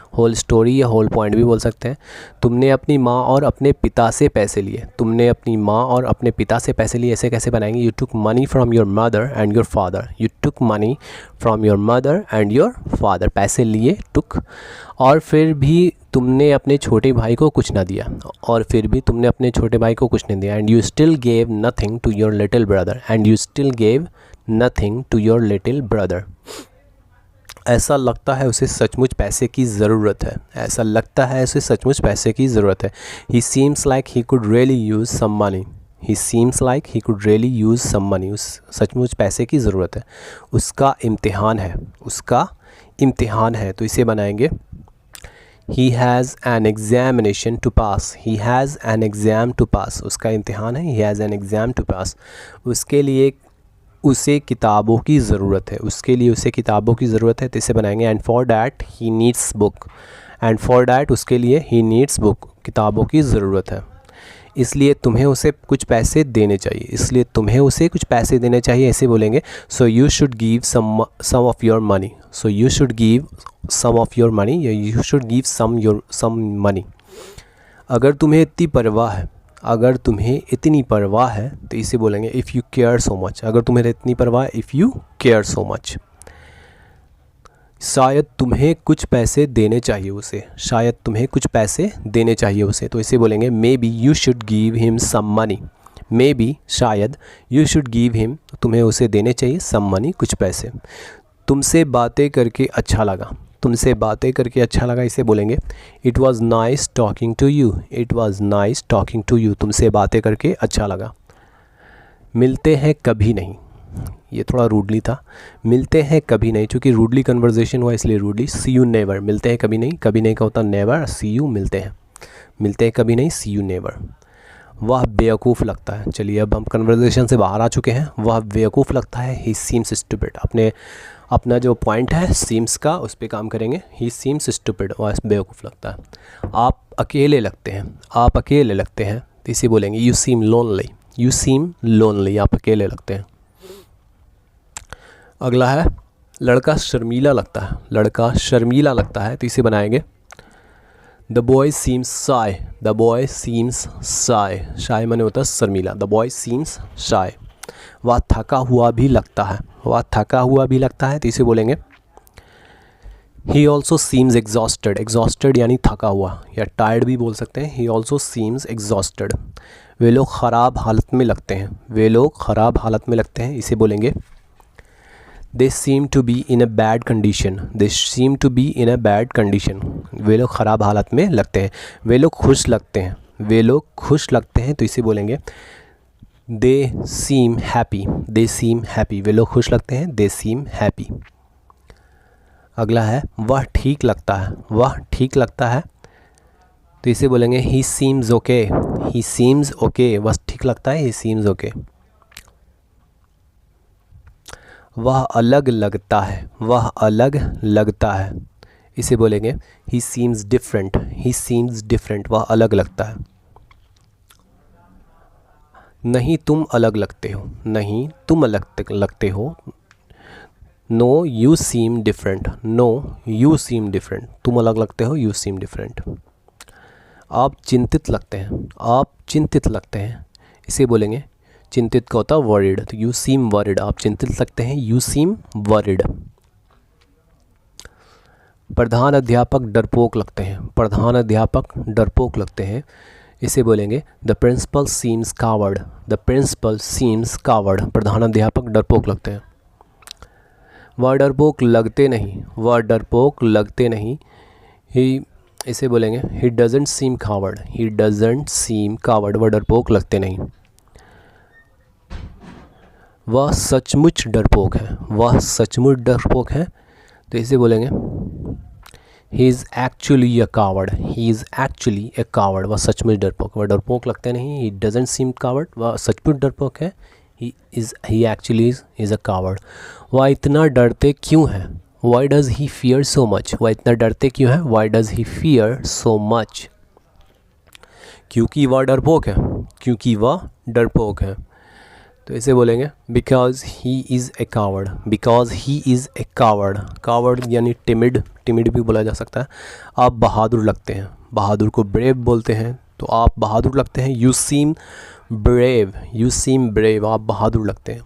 Whole story या होल पॉइंट भी बोल सकते हैं। तुमने अपनी माँ और अपने पिता से पैसे लिए, तुमने अपनी माँ और अपने पिता से पैसे लिए, ऐसे कैसे बनाएंगे? You took money from your mother and your father, you took money from your mother and your father, पैसे लिए, टुक। और फिर भी तुमने अपने छोटे भाई को कुछ ना दिया, और फिर भी तुमने अपने छोटे भाई को कुछ नहीं दिया। And you still gave nothing to your little brother, and you still gave nothing to your little brother. ऐसा लगता है उसे सचमुच पैसे की ज़रूरत है, ऐसा लगता है उसे सचमुच पैसे की ज़रूरत है। He seems like he could really use some money, he seems like he could really use some money, उस सचमुच पैसे की ज़रूरत है। उसका इम्तिहान है, उसका इम्तिहान है, तो इसे बनाएंगे he has an examination to pass, he has an exam to pass, उसका इम्तिहान है, he has an exam to pass. उसके लिए उसे किताबों की ज़रूरत है, उसके लिए उसे किताबों की ज़रूरत है, तो इसे बनाएंगे and for that he needs book, and for that उसके लिए ही नीड्स बुक, किताबों की ज़रूरत है। इसलिए तुम्हें उसे कुछ पैसे देने चाहिए, इसलिए तुम्हें उसे कुछ पैसे देने चाहिए, ऐसे बोलेंगे so you should give some of your money, so you should give some of your money, या you should give some money. अगर तुम्हें इतनी परवाह है, अगर तुम्हें इतनी परवाह है, तो इसे बोलेंगे if you care so much, अगर तुम्हें इतनी परवाह है, if you care so much. शायद तुम्हें कुछ पैसे देने चाहिए उसे, शायद तुम्हें कुछ पैसे देने चाहिए उसे, तो इसे बोलेंगे maybe you should give him some money, maybe शायद यू शुड गिव हिम, तुम्हें उसे देने चाहिए सम मनी, कुछ पैसे। तुमसे बातें करके अच्छा लगा, तुमसे बातें करके अच्छा लगा, इसे बोलेंगे it was nice talking to you, it was nice talking to you, तुमसे बातें करके अच्छा लगा। मिलते हैं कभी नहीं, ये थोड़ा रूडली था, मिलते हैं कभी नहीं, चूँकि रूडली कन्वर्जेशन हुआ इसलिए रूडली। सी यू नेवर, मिलते हैं कभी नहीं, कभी नहीं का होता नेवर, सी यू मिलते हैं, मिलते हैं कभी नहीं, सी यू नेवर। वह बेवकूफ़ लगता है, चलिए अब हम कन्वर्जेशन से बाहर आ चुके हैं। वह बेवकूफ़ लगता है, ही सीम्स स्टूपिड, अपना जो पॉइंट है सीम्स का उस पर काम करेंगे। ही सीम्स स्टूपिड, वह बेवकूफ़ लगता है। आप अकेले लगते हैं, आप अकेले लगते हैं, तो इसे बोलेंगे you seem lonely, you seem lonely, आप अकेले लगते हैं। अगला है लड़का शर्मीला लगता है, लड़का शर्मीला लगता है, तो इसे बनाएंगे the boy seems shy, the boy seems shy, shy माने होता है शर्मीला, द बॉय सीम्स शाय। वह थका हुआ भी लगता है, वह थका हुआ भी लगता है, तो इसे बोलेंगे he also seems exhausted, exhausted यानी थका हुआ या टायर्ड भी बोल सकते हैं। He also seems exhausted. वे लोग ख़राब हालत में लगते हैं, वे लोग ख़राब हालत में लगते हैं, इसे बोलेंगे they seem to be in a bad condition, they seem to be in a bad condition, वे लोग ख़राब हालत में लगते हैं। वे लोग खुश लगते हैं, वे लोग खुश लगते हैं, तो इसे बोलेंगे they seam happy, they seam happy, वे लोग खुश लगते हैं, दे सीम हैप्पी। अगला है वह ठीक लगता है, वह ठीक लगता है, तो इसे बोलेंगे ही सीम्स ओके, ही सीम्स ओके, वह ठीक लगता है, ही सीम्स ओके। वह अलग लगता है, वह अलग लगता है, इसे बोलेंगे ही सीम्स डिफरेंट, ही सीम्स डिफरेंट, वह अलग लगता है। नहीं तुम अलग लगते हो, नहीं तुम अलग लगते हो, no you seem different, no you seem different, तुम अलग लगते हो, यू सीम डिफरेंट। आप चिंतित लगते हैं, आप चिंतित लगते हैं, इसे बोलेंगे चिंतित का होता है वरीड, तो यू सीम वरीड, आप चिंतित लगते हैं, यू सीम वरीड। प्रधान अध्यापक डरपोक लगते हैं, प्रधान अध्यापक डरपोक लगते हैं, इसे बोलेंगे the principal seems coward, the principal seems coward, प्रधान अध्यापक डरपोक लगते हैं। वह डरपोक लगते नहीं, वह डरपोक लगते नहीं, ही, इसे बोलेंगे he doesn't seem coward, he doesn't seem coward, वह डरपोक लगते नहीं। वह सचमुच डरपोक है, वह सचमुच डरपोक है, तो इसे बोलेंगे he is actually a coward, he is actually a coward, वह सचमुच डरपोक, वह डरपोक लगते नहीं, ही डजेंट सीम कावर्ड, वह सचमुच डरपोक है, ही एक्चुअली इज़ अ कावर्ड। वह इतना डरते क्यों है? Why does he fear so much? वह इतना डरते क्यों है? Why does he fear so much? क्योंकि वह डरपोक है, क्योंकि वह डरपोक है। तो इसे बोलेंगे because he is a coward, because he is a coward. Coward यानी टिमिड, टिमिड भी बोला जा सकता है। आप बहादुर लगते हैं, बहादुर को ब्रेव बोलते हैं, तो आप बहादुर लगते हैं। You seem brave, you seem brave, आप बहादुर लगते हैं।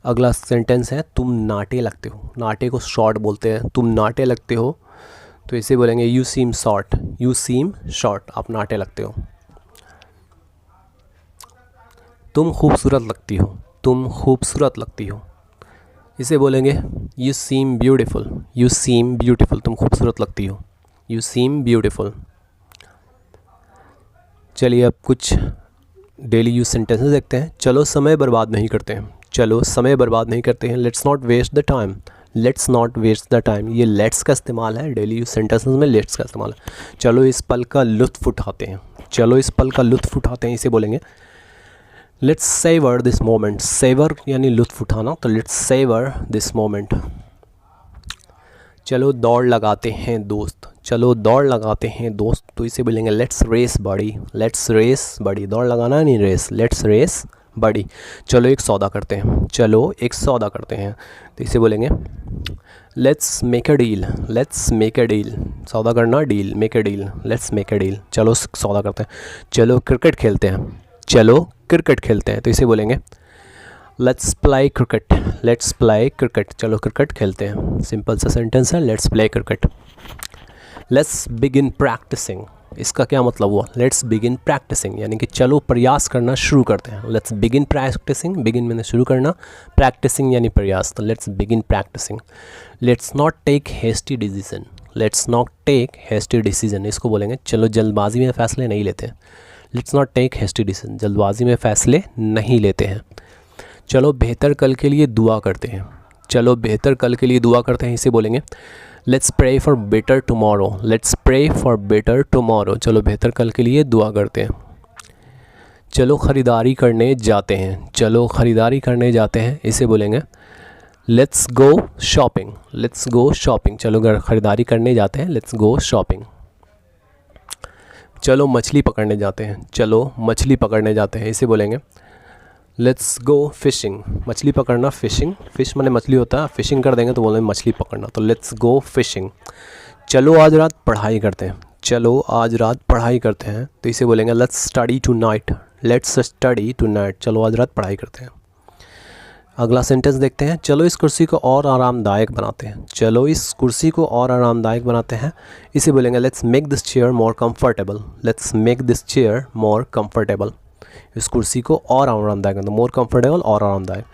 अगला सेंटेंस है तुम नाटे लगते हो। नाटे को शॉर्ट बोलते हैं, तुम नाटे लगते हो, तो इसे बोलेंगे you seem short, you seem short, आप नाटे लगते हो। तुम खूबसूरत लगती हो, तुम खूबसूरत लगती हो, इसे बोलेंगे you seem beautiful, you seem beautiful, तुम खूबसूरत लगती हो, यू सीम ब्यूटीफुल। चलिए अब कुछ डेली यूज सेंटेंसेस देखते हैं। चलो समय बर्बाद नहीं करते हैं, चलो समय बर्बाद नहीं करते हैं। Let's not waste the time, let's not waste the time, ये लेट्स का इस्तेमाल है डेली यूज सेंटेंसेस में, लेट्स का इस्तेमाल है। चलो इस पल का लुत्फ़ उठाते हैं, चलो इस पल का लुत्फ़ उठाते हैं, इसे बोलेंगे let's savour this moment. Savour यानी लुत्फ़ उठाना, तो लेट्स सेवर दिस मोमेंट। चलो दौड़ लगाते हैं दोस्त, चलो दौड़ लगाते हैं दोस्त, तो इसे बोलेंगे लेट्स रेस बड़ी, लेट्स रेस बड़ी, दौड़ लगाना नहीं रेस, लेट्स रेस बड़ी। चलो एक सौदा करते हैं, चलो एक सौदा करते हैं, तो इसे बोलेंगे let's make a deal, let's make a deal, सौदा करना deal, make a deal, let's make a deal, चलो सौदा करते हैं। चलो क्रिकेट खेलते हैं, चलो क्रिकेट खेलते हैं, तो इसे बोलेंगे let's play cricket, let's play cricket, चलो क्रिकेट खेलते हैं। सिंपल सा सेंटेंस है, let's play cricket. Let's begin practising, इसका क्या मतलब हुआ? लेट्स बिगिन प्रैक्टिसिंग यानी कि चलो प्रयास करना शुरू करते हैं। लेट्स बिगिन प्रैक्टिसिंग, बिगिन मैंने शुरू करना, प्रैक्टिसिंग यानी प्रयास, तो let's begin practising. Let's not take hasty decision, let's not take hasty decision, इसको बोलेंगे चलो जल्दबाजी में फ़ैसले नहीं लेते हैं। Let's not take hasty decision, जल्दबाजी में फ़ैसले नहीं लेते हैं। चलो बेहतर कल के लिए दुआ करते हैं, चलो बेहतर कल के लिए दुआ करते हैं, इसे बोलेंगे let's pray for better tomorrow, let's pray for better tomorrow, चलो बेहतर कल के लिए दुआ करते हैं। चलो ख़रीदारी करने जाते हैं, चलो ख़रीदारी करने जाते हैं, इसे बोलेंगे let's go shopping, let's go shopping, चलो घर ख़रीदारी करने जाते हैं, लेट्स गो शॉपिंग। चलो मछली पकड़ने जाते हैं, चलो मछली पकड़ने जाते हैं, इसे बोलेंगे लेट्स गो फिशिंग, मछली पकड़ना फिशिंग, फिश माने मछली होता है, फिशिंग कर देंगे तो बोलेंगे मछली पकड़ना, तो लेट्स गो फिशिंग। चलो आज रात पढ़ाई करते हैं, चलो आज रात पढ़ाई करते हैं, तो इसे बोलेंगे let's study tonight, let's study tonight, चलो आज रात पढ़ाई करते हैं। अगला सेंटेंस देखते हैं। चलो इस कुर्सी को और आरामदायक बनाते हैं, चलो इस कुर्सी को और आरामदायक बनाते हैं, इसे बोलेंगे let's make this chair more comfortable, let's make this chair more comfortable, इस कुर्सी को और आरामदायक, मोर कंफर्टेबल और आरामदायक।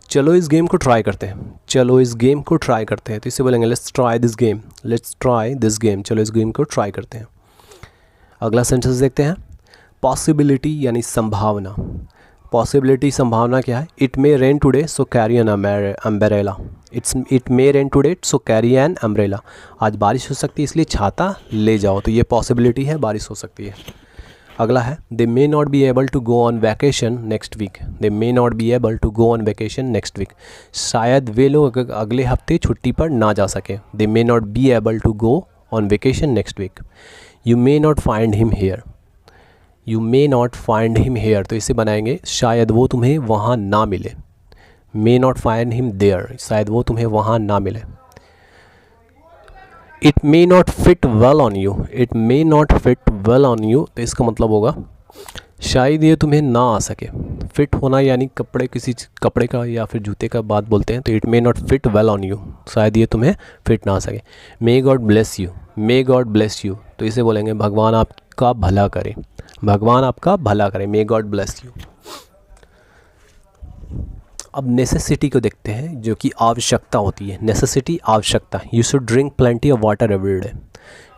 चलो इस गेम को ट्राई करते हैं, चलो इस गेम को ट्राई करते हैं, तो इसे बोलेंगे let's try this game, let's try this game, चलो इस गेम को ट्राई करते हैं। अगला सेंटेंस देखते हैं। पॉसिबिलिटी यानी संभावना, पॉसिबिलिटी संभावना क्या है? It may rain today so carry an umbrella, it may rain today so carry an umbrella, आज बारिश हो सकती है इसलिए छाता ले जाओ, तो ये पॉसिबिलिटी है, बारिश हो सकती है। अगला है they may not be able to go on vacation next week, they may not be able to go on vacation next week, शायद वे लोग अगले हफ्ते छुट्टी पर ना जा सके, they may not be able to go on vacation next week. You may not find him here, you may not find him here, तो इसे बनाएंगे शायद वो तुम्हें वहाँ ना मिले, may not find him there, शायद वो तुम्हें वहाँ ना मिले। It may not fit well on you, it may not fit well on you, तो इसका मतलब होगा शायद ये तुम्हें ना आ सके। फिट होना यानी कपड़े, किसी कपड़े का या फिर जूते का बात बोलते हैं, तो it may not fit well on you, शायद ये तुम्हें फिट ना आ सके। May God bless you, may God bless you, तो इसे बोलेंगे भगवान आपका भला करे, भगवान आपका भला करे, मे गॉड ब्लेस यू। अब नेसेसिटी को देखते हैं, जो कि आवश्यकता होती है। नेसेसिटी आवश्यकता, you should drink plenty of water every day,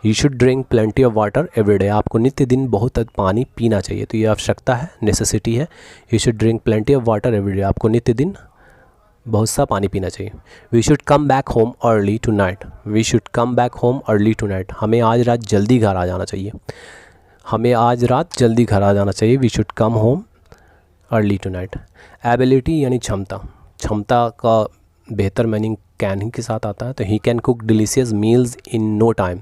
you should drink plenty of water every day, आपको नित्य दिन बहुत पानी पीना चाहिए, तो ये आवश्यकता है, नेसेसिटी है। You should drink plenty of water every day, आपको नित्य दिन बहुत सा पानी पीना चाहिए। We should come back home early tonight, we should come back home early tonight, हमें आज रात जल्दी घर आ जाना चाहिए, हमें आज रात जल्दी घर आ जाना चाहिए। We should come home early tonight. Ability यानी क्षमता, क्षमता का बेहतर मीनिंग कैन ही के साथ आता है, तो he can cook delicious meals in no time,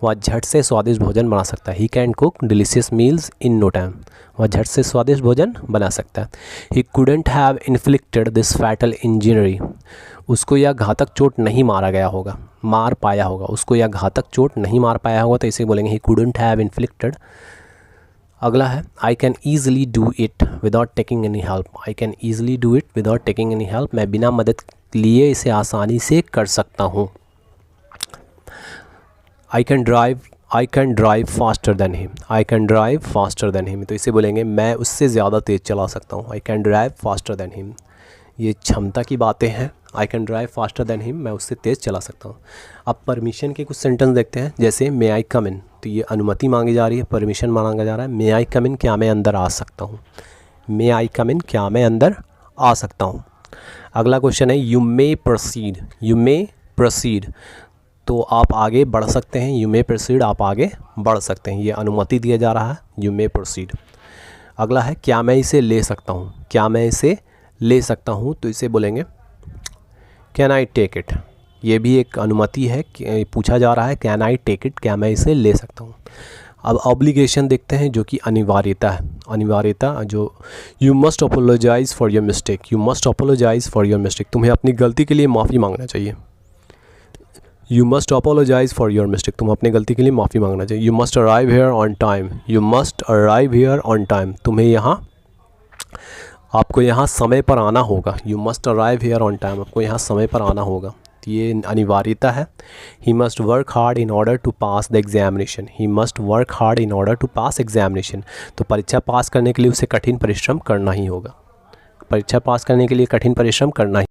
वह झट से स्वादिष्ट भोजन बना सकता है। He can cook delicious meals in no time, वह झट से स्वादिष्ट भोजन बना सकता है। He couldn't have inflicted this fatal injury, उसको यह घातक चोट नहीं मारा गया होगा, मार पाया होगा, उसको यह घातक चोट नहीं मार पाया होगा, तो इसे बोलेंगे ही कुडेंट हैव इन्फ्लिक्टेड। अगला है I can easily do it without taking any help, I can easily do it without taking any help, मैं बिना मदद लिए इसे आसानी से कर सकता हूँ। I can drive faster than him, I can drive faster than him, तो इसे बोलेंगे मैं उससे ज़्यादा तेज़ चला सकता हूँ। I can drive faster than him, ये क्षमता की बातें हैं। I can drive faster than him, मैं उससे तेज़ चला सकता हूँ। अब परमिशन के कुछ सेंटेंस देखते हैं, जैसे मे आई कम इन, तो ये अनुमति मांगी जा रही है, परमिशन मांगा जा रहा है। मे आई कम इन, क्या मैं अंदर आ सकता हूँ। मे आई कम इन, क्या मैं अंदर आ सकता हूँ। अगला क्वेश्चन है you may proceed, you may proceed, तो आप आगे बढ़ सकते हैं। यू मे प्रोसीड, आप आगे बढ़ सकते हैं, ये अनुमति दिया जा रहा है। You may proceed. अगला है क्या मैं इसे ले सकता हूँ, क्या मैं इसे ले सकता हूँ, तो इसे बोलेंगे कैन आई टेक इट, ये भी एक अनुमति है, पूछा जा रहा है कैन आई टेक इट, क्या मैं इसे ले सकता हूँ। अब ऑब्लिगेशन देखते हैं जो कि अनिवार्यता है। अनिवार्यता जो you must apologise for your mistake, you must apologise for your mistake, तुम्हें अपनी गलती के लिए माफ़ी मांगना चाहिए। You must apologise for your mistake, तुम अपनी गलती के लिए माफ़ी मांगना चाहिए। You must arrive here on time, you must arrive here on time, तुम्हें यहाँ, आपको यहाँ समय पर आना होगा। You must arrive here on time, आपको यहाँ समय पर आना होगा, ये अनिवार्यता है। He must work hard in order to pass the examination, he must work hard in order to pass examination, तो परीक्षा पास करने के लिए उसे कठिन परिश्रम करना ही होगा, परीक्षा पास करने के लिए कठिन परिश्रम करना ही